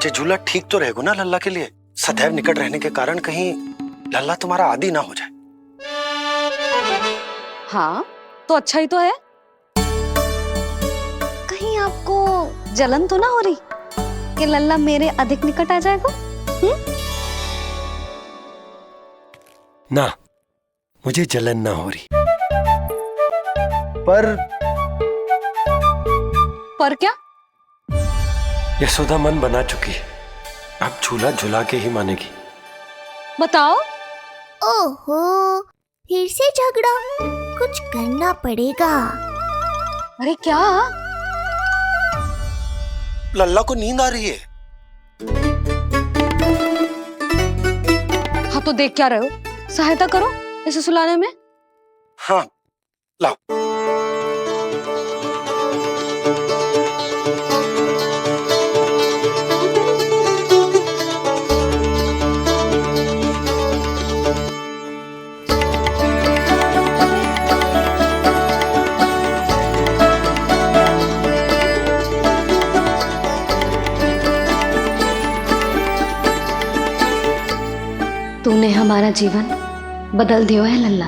ये झूला ठीक तो रहेगा ना लल्ला के लिए? सदैव निकट रहने के कारण कहीं लल्ला तुम्हारा आदी ना हो जाए। हाँ, तो अच्छा ही तो है। कहीं आपको जलन तो ना हो रही कि लल्ला मेरे अधिक निकट आ जाएगा? ना, मुझे जलन ना हो रही। पर क्या? यशोदा मन बना चुकी है, अब झूला झूला के ही मानेगी। बताओ। ओहो, फिर से झगड़ा। कुछ करना पड़ेगा। अरे क्या? लल्ला को नींद आ रही है। हाँ तो देख क्या रहे हो, सहायता करो इसे सुलाने में। हाँ लाओ। तूने हमारा जीवन बदल दिया है लल्ला।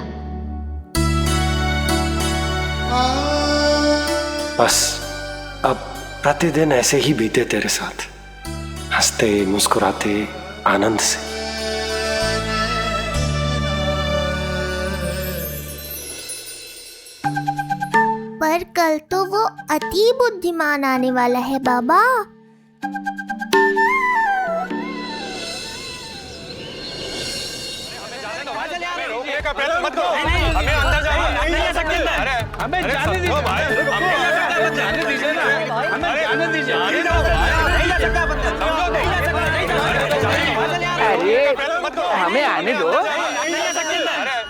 बस अब प्रतिदिन ऐसे ही बीते तेरे साथ। हंसते मुस्कुराते आनंद से। पर कल तो वो अति बुद्धिमान आने वाला है बाबा। हमें अंदर जाने नहीं सकते। अरे हमें जाने दीजिए भाई, हमें जाने दीजिए ना, हमें जाने दीजिए। नहीं जा सकता बंदा, नहीं जा सकता। अरे हमें आने दो।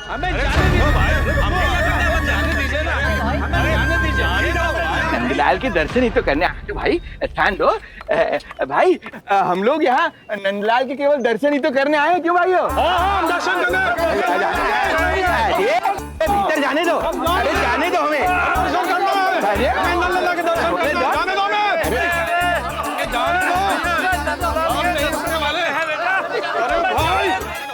हमें जाने दीजिए भाई, हमें जाने दीजिए ना, हमें जाने दीजिए। नंदलाल के दर्शन ही तो करने आए भाई, स्थान दो। भाई हम लोग यहाँ नंदलाल के केवल दर्शन ही तो करने आए, क्यों भाई हो? हम दर्शन करने। भीतर जाने दो, अरे जाने दो हमें।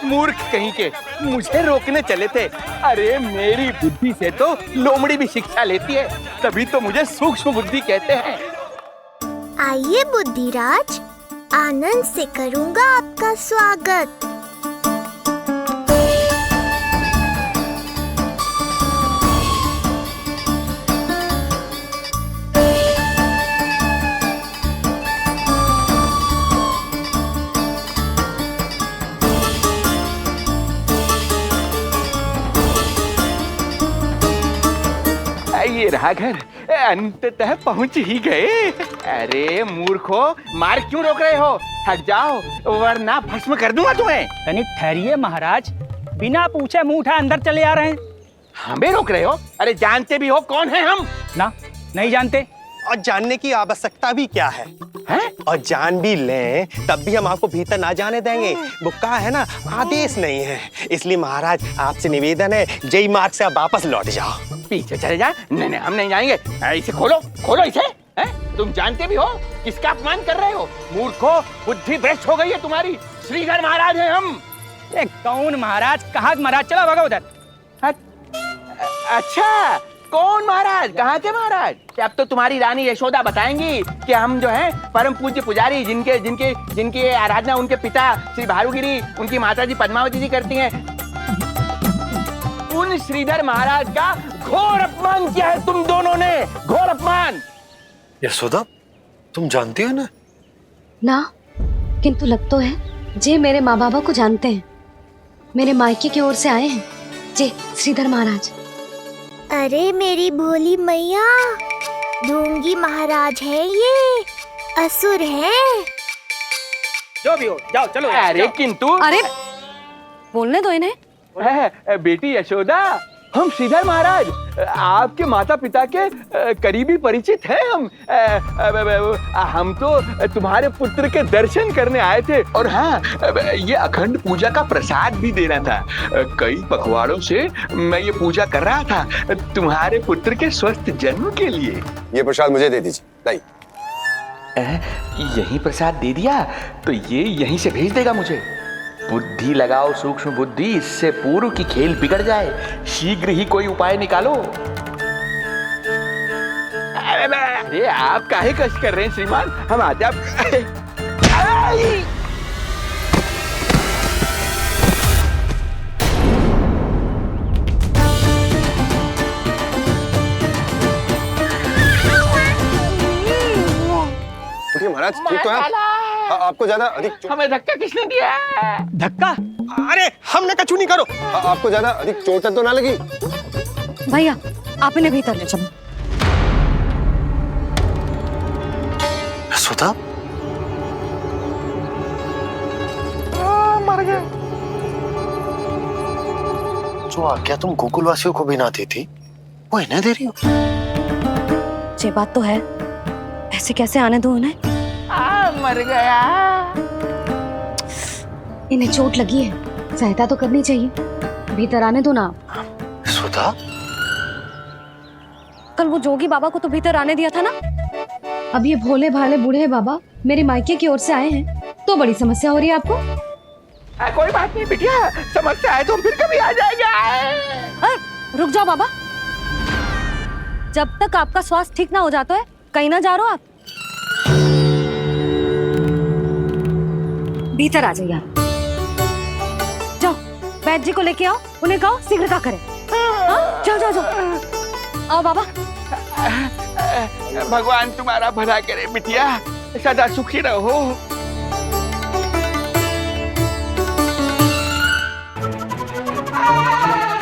मूर्ख कहीं के, मुझे रोकने चले थे। अरे मेरी बुद्धि से तो लोमड़ी भी शिक्षा लेती है, तभी तो मुझे सूक्ष्म बुद्धि कहते हैं। आइए बुद्धिराज, आनंद से करूंगा आपका स्वागत। ये रहा घर, अंततः पहुंच ही गए। अरे मूर्खो, मार क्यों रोक रहे हो? हट जाओ वरना भस्म कर दूंगा तुम्हें। तनिक ठहरिए महाराज, बिना पूछे मुंह उठा अंदर चले आ रहे हैं। हमें रोक रहे हो? अरे जानते भी हो कौन है हम? ना, नहीं जानते। और जानने की आवश्यकता भी क्या है? और जान भी लें तब भी हम आपको भीतर ना जाने देंगे। वो कहा है ना, आदेश नहीं है। इसलिए महाराज आपसे निवेदन है, जय मार्ग से आप वापस लौट जाओ। पीछे चले जाए? नहीं हम नहीं जाएंगे। इसे खोलो, खोलो इसे। तुम जानते भी हो किसका अपमान कर रहे हो? मूर्खो, बुद्धि भ्रष्ट हो गई है तुम्हारी। श्रीधर महाराज हैं हम। कौन महाराज? कहाँ महाराज? चलो भगा उधर। अच्छा, कौन महाराज? कहाँ के महाराज? अब तो तुम्हारी रानी यशोदा बताएंगी कि हम जो हैं परम पूज्य पुजारी, जिनकी आराधना उनके पिता श्री भारुगिरी, उनकी माता जी पद्मावती जी करती हैं, उन श्रीधर महाराज का घोर अपमान किया है तुम दोनों ने। घोर अपमान। यशोदा, तुम जानती हो ना? ना, किंतु लग तो है जे मेरे माँ बाबा को जानते हैं। मेरे मायके की ओर से आए हैं जे श्रीधर महाराज। अरे मेरी भोली मैया, ढोंगी महाराज है ये, असुर है। जो भी हो, जाओ चलो। अरे किंतु, अरे बोलने दो इन्हें। बेटी यशोदा, हम श्रीधर महाराज आपके माता पिता के करीबी परिचित हैं। हम तो तुम्हारे पुत्र के दर्शन करने आए थे। और हाँ, ये अखंड पूजा का प्रसाद भी देना था। कई पखवाड़ों से मैं ये पूजा कर रहा था तुम्हारे पुत्र के स्वस्थ जन्म के लिए। ये प्रसाद मुझे दे दीजिए। यही प्रसाद दे दिया तो ये यहीं से भेज देगा मुझे। बुद्धि लगाओ, सूक्ष्म बुद्धि, इससे पूर्व की खेल बिगड़ जाए। शीघ्र ही कोई उपाय निकालो। अरे आप काहे कष्ट कर रहे हैं श्रीमान? हम आते आप। महाराज ठीक तो है? आपको ज्यादा अधिक हमें धक्का किसने दिया? धक्का? अरे हमने कछु नहीं करो। आपको ज्यादा अधिक चोट तो ना लगी? भैया आप इन्हें भीतर ले चलो। यशोदा, मर गए। जो आज्ञा तुम गोकुलवासियों को भी ना दी थी, वो इन्हें दे रही हो? ये बात तो है, ऐसे कैसे आने दो उन्हें? मर गया। इन्हें चोट लगी है, सहायता तो करनी चाहिए। भीतर आने दो ना। यशोदा, कल वो जोगी बाबा को तो भीतर आने दिया था ना। अब ये भोले भाले बूढ़े बाबा मेरे मायके की ओर से आए हैं, तो बड़ी समस्या हो रही है आपको। कोई बात नहीं बिटिया, समस्या है तो हम फिर कभी आ जाएंगे। रुक जाओ बाबा, जब तक आपका स्वास्थ्य ठीक ना हो जाता है कहीं ना जा रहे हो आप। भीतर आ जाइए। जाओ वैद्य जी को लेके आओ, उन्हें कहो शीघ्रता करें। हाँ? जाओ जाओ जाओ। आओ बाबा। भगवान तुम्हारा भला करे बिटिया, सदा सुखी रहो।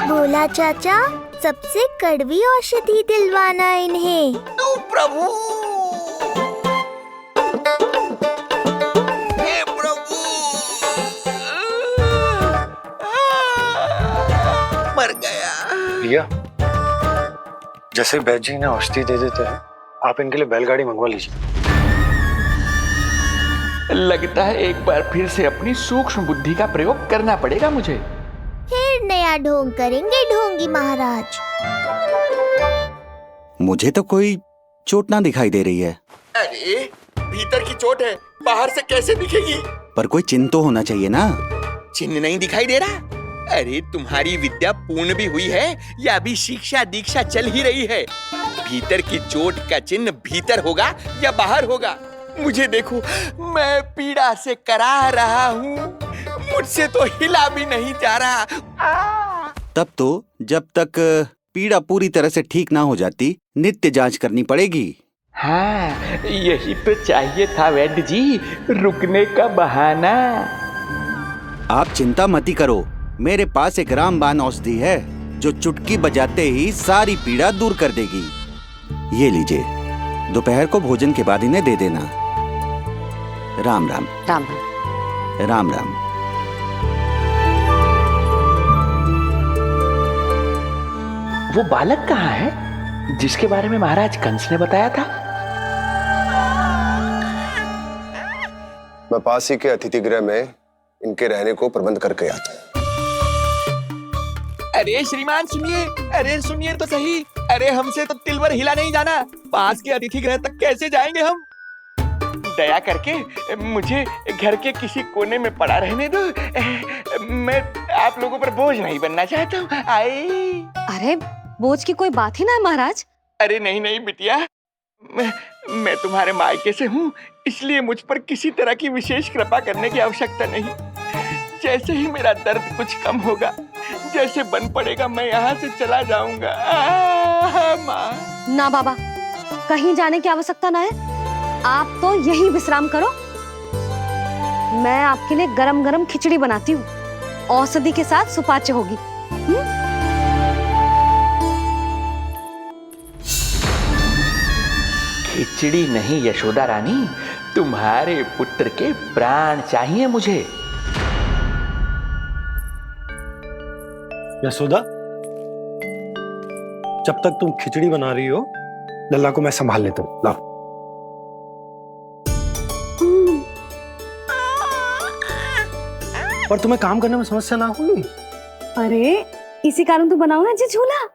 बोला चाचा, सबसे कड़वी औषधि दिलवाना इन्हें। तू प्रभु, हे प्रभु, मर गया। भैया, जैसे वैद्य जी ने औषधि दे देते हैं, आप इनके लिए बैलगाड़ी मंगवा लीजिए। लगता है एक बार फिर से अपनी सूक्ष्म बुद्धि का प्रयोग करना पड़ेगा मुझे। फिर नया ढोंग करेंगे ढोंगी महाराज। मुझे तो कोई चोट ना दिखाई दे रही है। अरे भीतर की चोट है, बाहर से कैसे दिखेगी? पर कोई चिन्ह तो होना चाहिए ना। चिन्ह नहीं दिखाई दे रहा? अरे तुम्हारी विद्या पूर्ण भी हुई है या अभी शिक्षा दीक्षा चल ही रही है? भीतर की चोट का चिन्ह भीतर होगा या बाहर होगा? मुझे देखो, मैं पीड़ा से करा रहा हूँ, मुझसे तो हिला भी नहीं जा रहा। तब तो जब तक पीड़ा पूरी तरह से ठीक ना हो जाती, नित्य जांच करनी पड़ेगी। हाँ, यही तो चाहिए था वैद्य जी, रुकने का बहाना। आप चिंता मती करो, मेरे पास एक रामबाण औषधि है जो चुटकी बजाते ही सारी पीड़ा दूर कर देगी। ये लीजिए, दोपहर को भोजन के बाद इन्हें दे देना। राम राम। राम राम राम। वो बालक कहाँ है जिसके बारे में महाराज कंस ने बताया था? मैं पास ही के अतिथि गृह में इनके रहने को प्रबंध करके आता हूँ। अरे श्रीमान सुनिए, अरे सुनिए तो सही। अरे हमसे तो तिलवर हिला नहीं जाना, पास के अतिथि गृह तक कैसे जाएंगे हम? दया करके मुझे घर के किसी कोने में पड़ा रहने दो। मैं आप लोगों पर बोझ नहीं बनना चाहता हूँ। आई। अरे बोझ की कोई बात ही ना है महाराज। अरे नहीं नहीं बिटिया, मैं तुम्हारे मायके से हूँ, इसलिए मुझ पर किसी तरह की विशेष कृपा करने की आवश्यकता नहीं। जैसे ही मेरा दर्द कुछ कम होगा, जैसे बन पड़ेगा, मैं यहाँ से चला जाऊंगा। माँ। ना बाबा, कहीं जाने की आवश्यकता ना है, आप तो यही विश्राम करो। मैं आपके लिए गरम गरम खिचड़ी बनाती हूँ, औषधि के साथ सुपाच्य होगी। खिचड़ी नहीं यशोदा रानी, तुम्हारे पुत्र के प्राण चाहिए मुझे। यशोदा, जब तक तुम खिचड़ी बना रही हो, लल्ला को मैं संभाल लेता हूँ। लाओ। पर तुम्हें काम करने में समस्या ना होगी? अरे इसी कारण तो बनाओ ना जी झूला।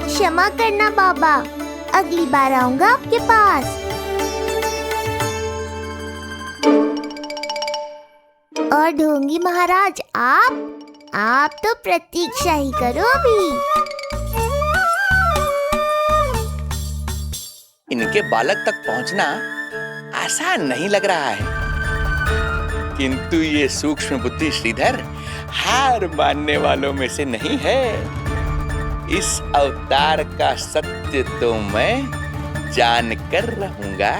क्षमा करना बाबा, अगली बार आऊंगा आपके पास। और ढोंगी महाराज, आप तो प्रतीक्षा ही करो अभी। इनके बालक तक पहुंचना आसान नहीं लग रहा है, किंतु ये सूक्ष्म बुद्धि श्रीधर हार मानने वालों में से नहीं है। इस अवतार का सत्य तो मैं जान कर रहूंगा।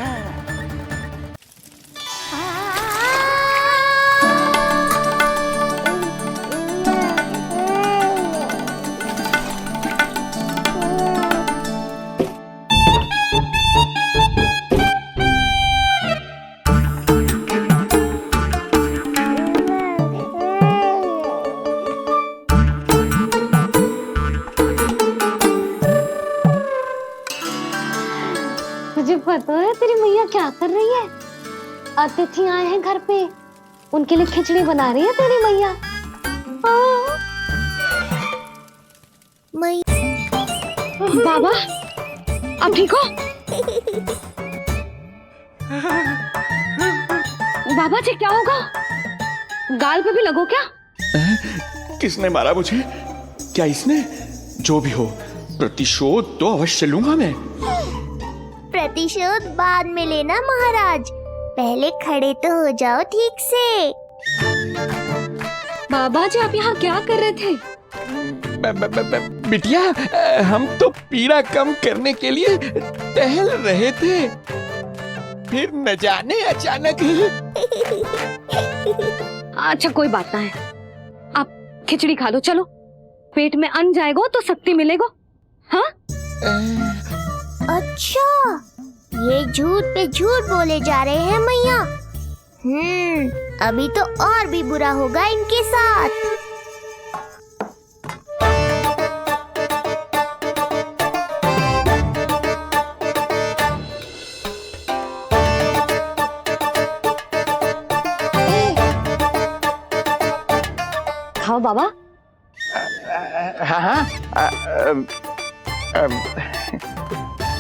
तुझे पता है तेरी मैया क्या कर रही है? अतिथि आए हैं घर पे, उनके लिए खिचड़ी बना रही है तेरी मैया। बाबा, अब ठीक हो? बाबा जी क्या होगा? गाल पे भी लगो क्या? किसने मारा मुझे? क्या इसने? जो भी हो, प्रतिशोध तो अवश्य लूंगा मैं। प्रतिशोध बाद में लेना महाराज, पहले खड़े तो हो जाओ ठीक से। बाबा जी आप यहाँ क्या कर रहे थे? बिटिया, हम तो पीड़ा कम करने के लिए टहल रहे थे, फिर न जाने अचानक। अच्छा कोई बात ना है, आप खिचड़ी खा लो, चलो पेट में अन्न जाएगा तो शक्ति मिलेगा। हाँ? अच्छा, ये झूठ पे झूठ बोले जा रहे हैं मैया। अभी तो और भी बुरा होगा इनके साथ। खाओ बाबा। हाँ,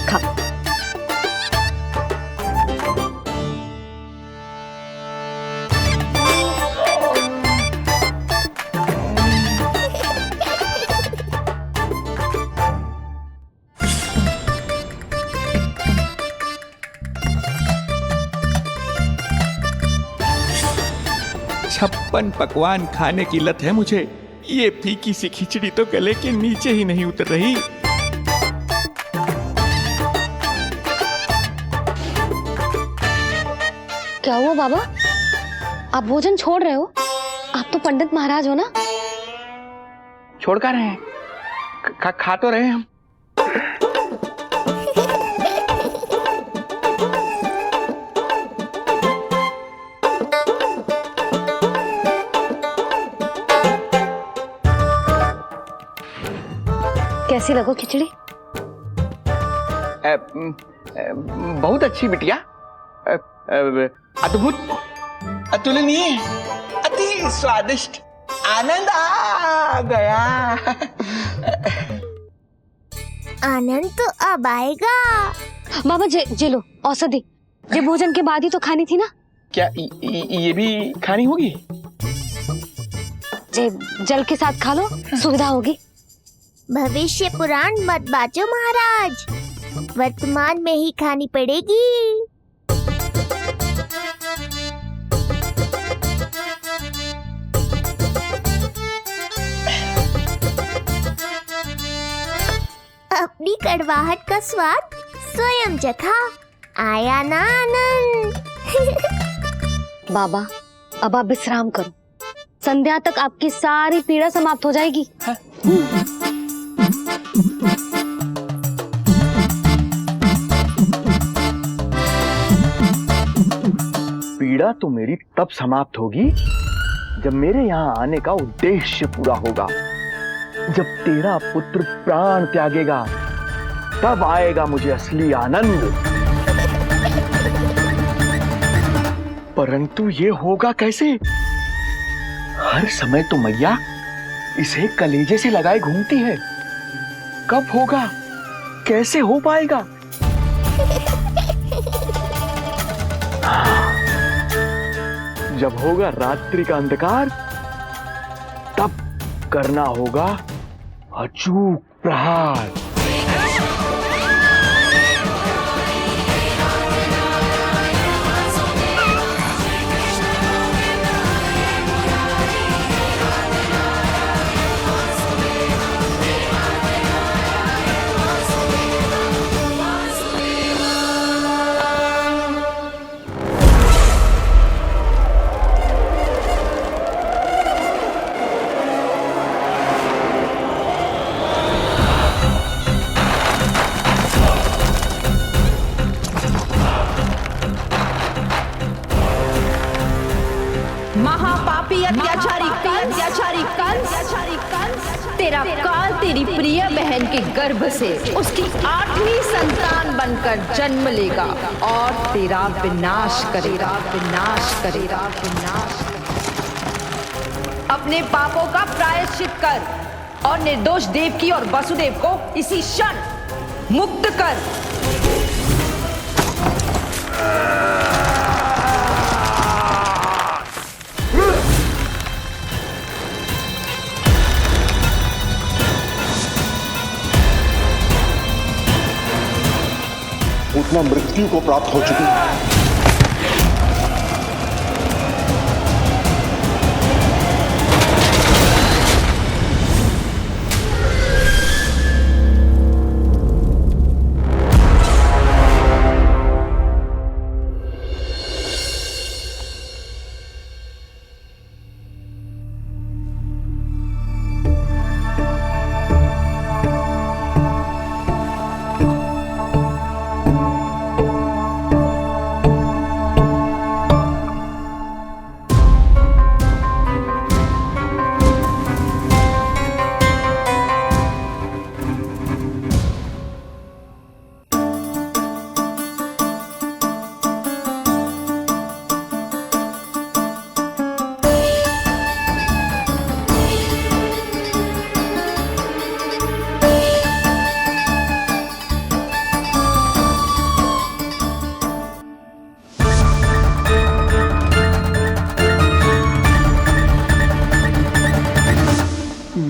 खा। छप्पन पकवान खाने की लत है मुझे, ये फीकी सी खिचड़ी तो गले के नीचे ही नहीं उतर रही। क्या हुआ बाबा, आप भोजन छोड़ रहे हो? आप तो पंडित महाराज हो ना। छोड़ कर रहे हैं, खा तो रहे हैं हम। कैसी लगो खिचड़ी? बहुत अच्छी बिटिया, अद्भुत, अतुलनीय, अति स्वादिष्ट, आनंद आ गया। आनंद तो अब आएगा। बाबा जे लो औषधि, ये भोजन के बाद ही तो खानी थी ना। क्या ये भी खानी होगी? जे जल के साथ खा लो, सुविधा होगी। भविष्य पुराण मत बाजो महाराज, वर्तमान में ही खानी पड़ेगी। अपनी कड़वाहट का स्वाद स्वयं चखा, आया ना आनंद। बाबा अब आप विश्राम करो, संध्या तक आपकी सारी पीड़ा समाप्त हो जाएगी। पीड़ा तो मेरी तब समाप्त होगी जब मेरे यहाँ आने का उद्देश्य पूरा होगा, जब तेरा पुत्र प्राण त्यागेगा, तब आएगा मुझे असली आनंद। परंतु ये होगा कैसे? हर समय तो मैया इसे कलेजे से लगाए घूमती है, कब होगा, कैसे हो पाएगा? जब होगा रात्रि का अंधकार, तब करना होगा अचूक प्रहार। महापापी अत्याचारी कंस, तेरा काल तेरी प्रिय बहन के गर्भ से उसकी 8वीं संतान बनकर जन्म लेगा और तेरा विनाश करेगा। अपने पापों का प्रायश्चित कर और निर्दोष देवकी और वसुदेव को इसी क्षण मुक्त कर। मृत्यु को प्राप्त हो चुकी है।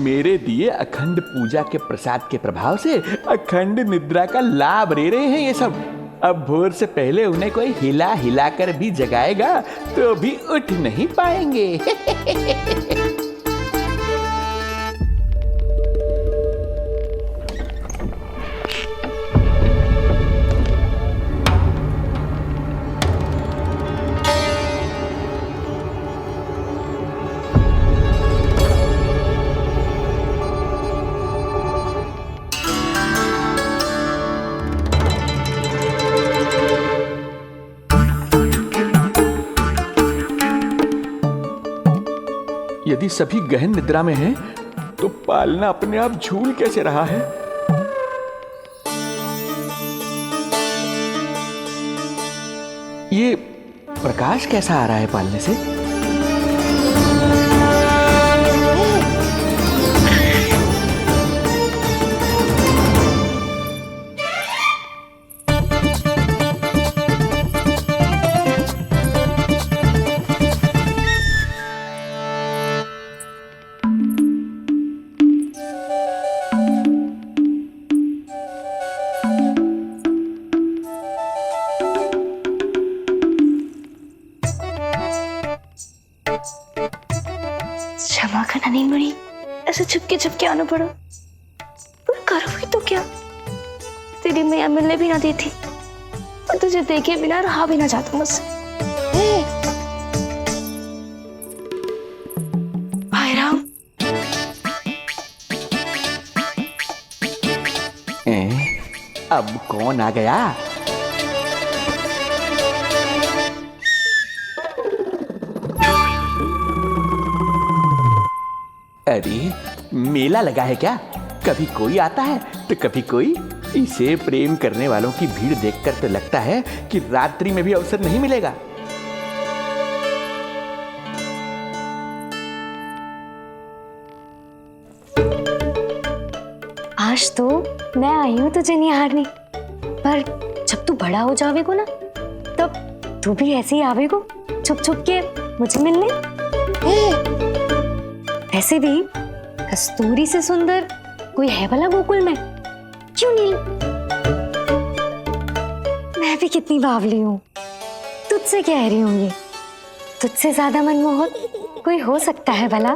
मेरे दिए अखंड पूजा के प्रसाद के प्रभाव से अखंड निद्रा का लाभ ले रहे हैं ये सब। अब भोर से पहले उन्हें कोई हिला हिलाकर भी जगाएगा तो भी उठ नहीं पाएंगे। यदि सभी गहन निद्रा में हैं, तो पालना अपने आप झूल कैसे रहा है? ये प्रकाश कैसा आ रहा है पालने से? क्षमा करना नहीं मरी, ऐसे चुपके आना पड़ा। पर करोगी तो क्या? तेरी मैया मिलने भी ना देती और तुझे देखे बिना रहा भी ना जाता मुझसे। भाई राम, अब कौन आ गया? अरे मेला लगा है क्या? कभी कोई आता है तो कभी कोई। इसे प्रेम करने वालों की भीड़ देखकर तो लगता है कि रात्रि में भी अवसर नहीं मिलेगा। आज तो मैं आई हूँ तुझे निहारने, पर जब तू बड़ा हो जावेगो ना, तब तू भी ऐसे ही आवेगो छुप छुप के मुझे मिलने। वैसे भी कस्तूरी से सुंदर कोई है भला गोकुल में? क्यों नहीं? मैं भी कितनी बावली हूँ, तुझसे कह रही हूँ ये। तुझसे ज्यादा मनमोहक कोई हो सकता है भला?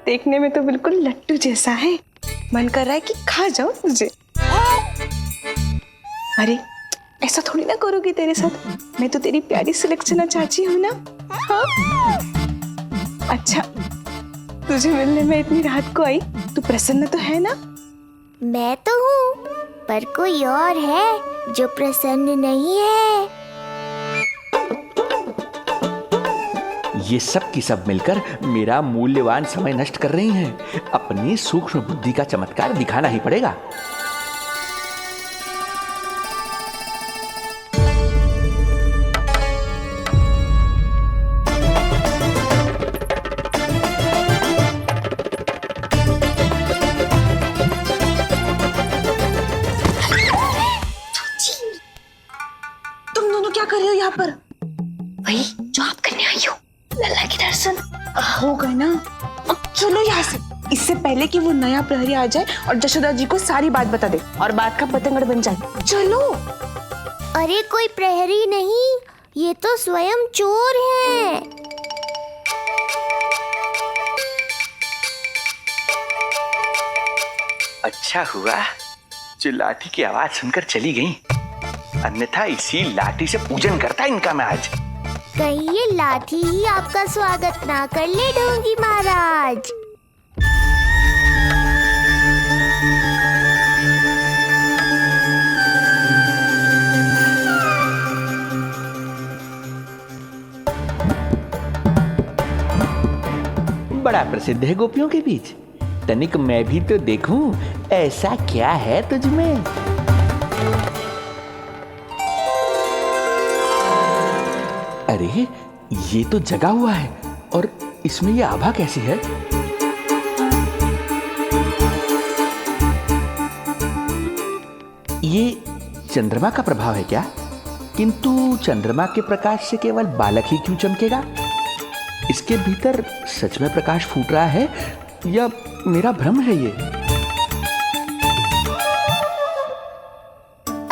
देखने में तो बिल्कुल लट्टू जैसा है, मन कर रहा है कि खा जाओ तुझे। अरे ऐसा थोड़ी ना करोगी तेरे साथ, मैं तो तेरी प्यारी सुलक्षणा चाची हूँ ना। हाँ? अच्छा, तुझे मिलने में इतनी रात को आई, तू प्रसन्न तो है ना? मैं तो हूँ, पर कोई और है जो प्रसन्न नहीं है। ये सब की सब मिलकर मेरा मूल्यवान समय नष्ट कर रही हैं। अपनी सूक्ष्म बुद्धि का चमत्कार दिखाना ही पड़ेगा। यहाँ पर? वही जो आप करने आई हो, लल्ला के दर्शन हो गए ना। अब चलो यहाँ से, इससे पहले कि वो नया प्रहरी आ जाए और जशोदा जी को सारी बात बता दे और बात का पतंगड़ बन जाए। चलो। अरे कोई प्रहरी नहीं, ये तो स्वयं चोर है। अच्छा हुआ जो लाठी की आवाज सुनकर चली गई, अन्यथा इसी लाठी से पूजन करता इनका मैं आज। कहीं ये लाठी ही आपका स्वागत ना कर ले ढोंगी महाराज। बड़ा प्रसिद्ध है गोपियों के बीच, तनिक मैं भी तो देखूं ऐसा क्या है तुझमें। अरे ये तो जगा हुआ है, और इसमें ये आभा कैसी है? ये चंद्रमा का प्रभाव है क्या? किंतु चंद्रमा के प्रकाश से केवल बालक ही क्यों चमकेगा? इसके भीतर सच में प्रकाश फूट रहा है या मेरा भ्रम है ये?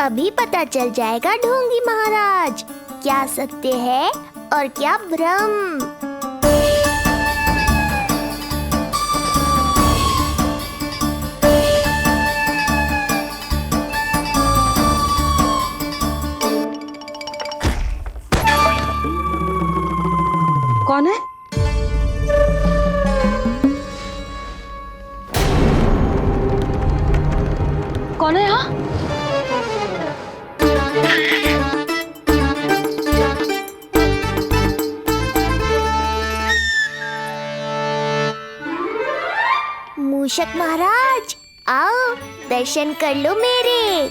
अभी पता चल जाएगा ढोंगी महाराज, क्या सत्य है और क्या भ्रम। कौन है? कौन है यहाँ? मूषक महाराज आओ, दर्शन कर लो मेरे।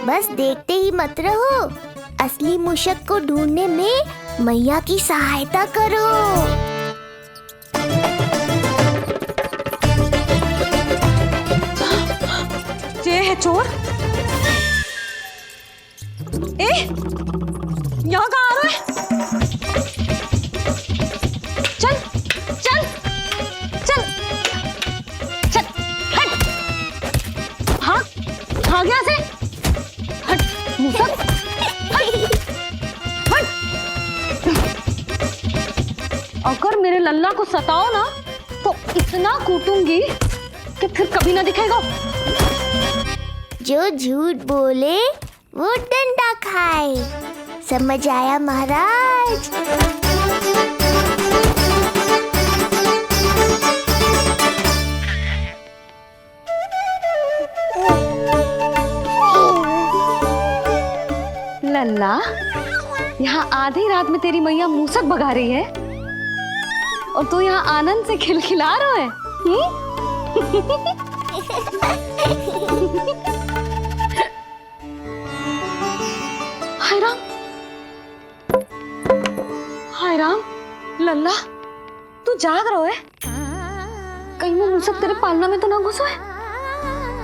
बस देखते ही मत रहो, असली मूषक को ढूंढने में मैया की सहायता करो। ये है चोर। यहाँ कहाँ आ रहा है? चल चल चल चल, हट भाग यहाँ से, हट मूसक, हट। अगर मेरे लल्ला को सताओ ना तो इतना कूटूंगी कि फिर कभी ना दिखेगा। जो झूठ बोले वो डंडा खाए, समझ आया महाराज? लल्ला, यहाँ आधी रात में तेरी मैया मूसक भगा रही है और तू यहाँ आनंद से खिलखिला रहा है। हाय राम, हाय राम, लल्ला तू जाग रहा है? कहीं वो मूसक तेरे पालना में तो ना घुसा है?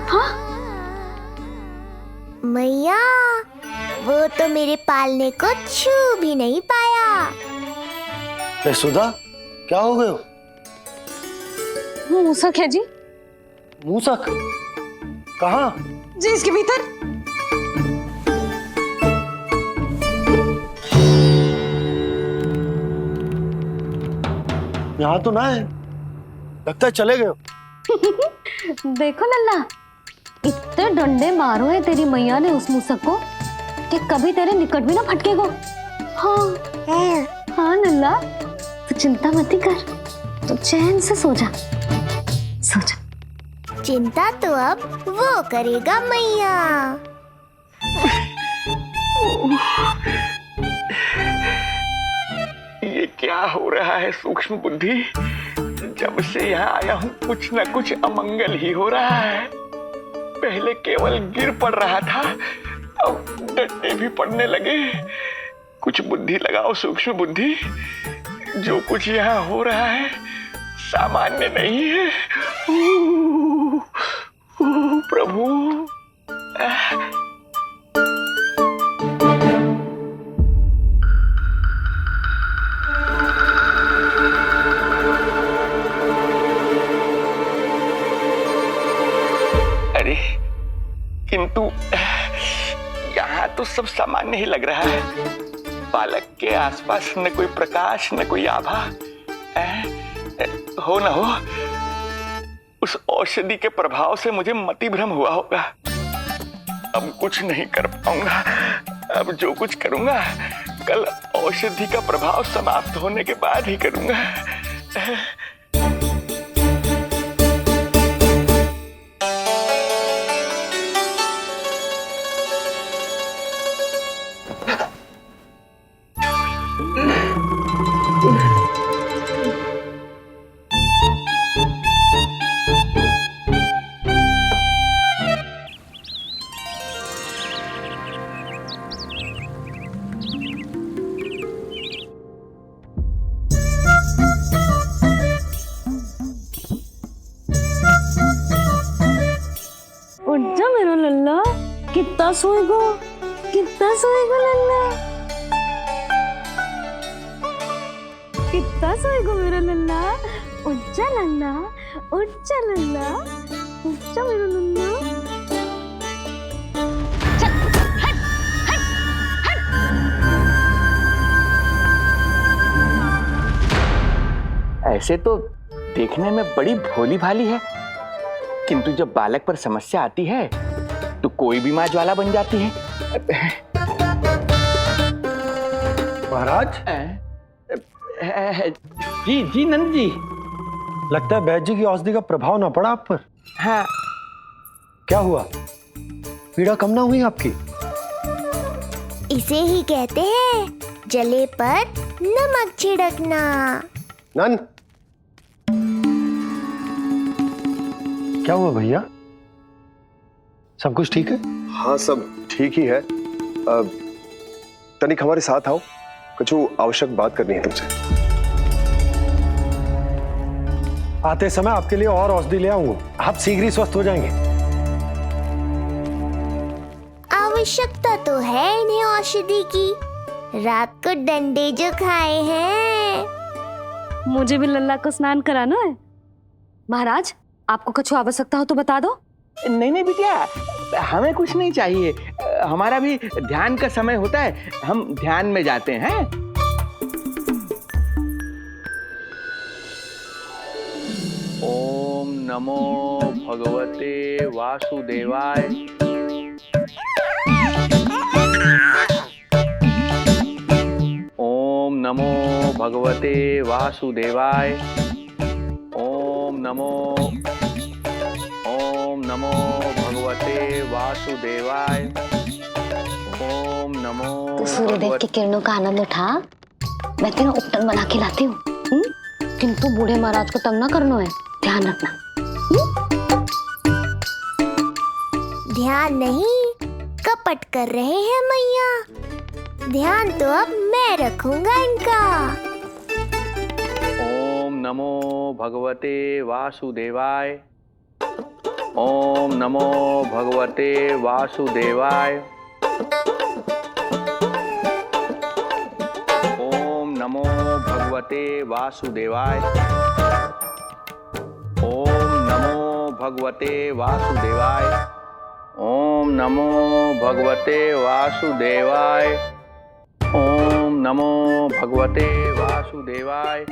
हाँ मैया, वो तो मेरे पालने को छू भी नहीं पाया। सुधा, क्या हो गए? वो मूसक है जी। मूसक? कहाँ? जी इसके भीतर। यहाँ तो ना है, लगता है चले गए। देखो लल्ला, इतने डंडे मारो है तेरी मैया ने उस मूसक को कि कभी तेरे निकट भी ना फटकेगा। हाँ हाँ लल्ला, तू चिंता मत कर, तो चैन से सो जा, सो जा। चिंता तो अब वो करेगा मैया। ये क्या हो रहा है सूक्ष्म बुद्धि? जब से यहाँ आया हूँ कुछ न कुछ अमंगल ही हो रहा है। पहले केवल गिर पड़ रहा था, अब डंडे भी पड़ने लगे। कुछ बुद्धि लगाओ सूक्ष्म बुद्धि, जो कुछ यहाँ हो रहा है सामान्य नहीं है। प्रभु अरे किंतु यहाँ तो सब सामान्य ही लग रहा है। बालक के आसपास न कोई प्रकाश न कोई आभा। हो न हो उस औषधि के प्रभाव से मुझे मति भ्रम हुआ होगा। अब कुछ नहीं कर पाऊंगा। अब जो कुछ करूंगा कल औषधि का प्रभाव समाप्त होने के बाद ही करूंगा। कितना सोएगो लल्ला, कितना सोएगो मेरा लल्ला। उठ जा लल्ला, उठ जा लल्ला, उठ जा मेरा लल्ला। ऐसे तो देखने में बड़ी भोली भाली है, किंतु जब बालक पर समस्या आती है तो कोई भी माँ ज्वाला बन जाती है। महाराज। जी जी नंद जी। लगता है बैद जी की औषधि का प्रभाव ना पड़ा आप पर। हाँ। क्या हुआ, पीड़ा कम ना हुई आपकी? इसे ही कहते हैं जले पर नमक छिड़कना। नंद, क्या हुआ भैया, सब कुछ ठीक है? हाँ सब ठीक ही है। तनिक हमारे साथ आओ, कुछ आवश्यक बात करनी है तुमसे। आते समय आपके लिए और औषधि ले आऊंगा, आप शीघ्र ही स्वस्थ हो जाएंगे। आवश्यकता तो है इन्हें औषधि की, रात को डंडे जो खाए हैं। मुझे भी लल्ला को स्नान कराना है। महाराज, आपको कुछ आवश्यकता हो तो बता दो। नहीं नहीं बिटिया, हमें कुछ नहीं चाहिए। हमारा भी ध्यान का समय होता है, हम ध्यान में जाते हैं। ओम नमो भगवते वासुदेवाय। ओम नमो भगवते वासुदेवाय। ओम नमो भगवते वासुदेवाय। ओम नमो। तो सूर्यदेव की किरणों का आनंद उठा, मैं तेरा उपटन बना के लाती हूँ। किंतु बूढ़े महाराज को तंग ना करना है, ध्यान रखना। ध्यान नहीं, कपट कर रहे हैं मैया। ध्यान तो अब मैं रखूंगा इनका। ओम नमो भगवते वासुदेवाय। ओम नमो भगवते वासुदेवाय। ओम नमो भगवते वासुदेवाय। ओम नमो भगवते वासुदेवाय। ओम नमो भगवते वासुदेवाय। ओम नमो भगवते वासुदेवाय।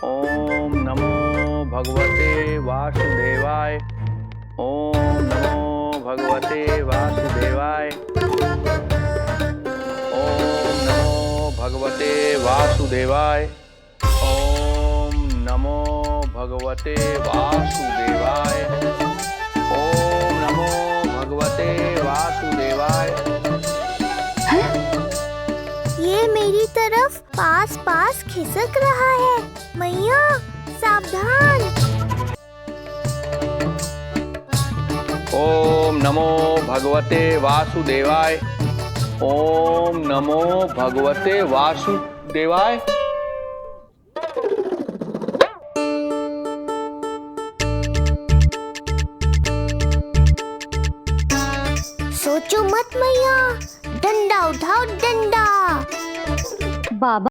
ओम नमो भगवते वासुदेवाय। ओम नमो भगवते वासुदेवाय। ओम नमो भगवते वासुदेवाय। ओम नमो भगवते वासुदेवाय। ओम नमो भगवते वासुदेवाय। ये मेरी तरफ पास पास खिसक रहा है। मैया सावधान। ओम नमो भगवते वासुदेवाय। ओम नमो भगवते वासुदेवाय। मत मैया, डंडा उठाओ डंडा। बाबा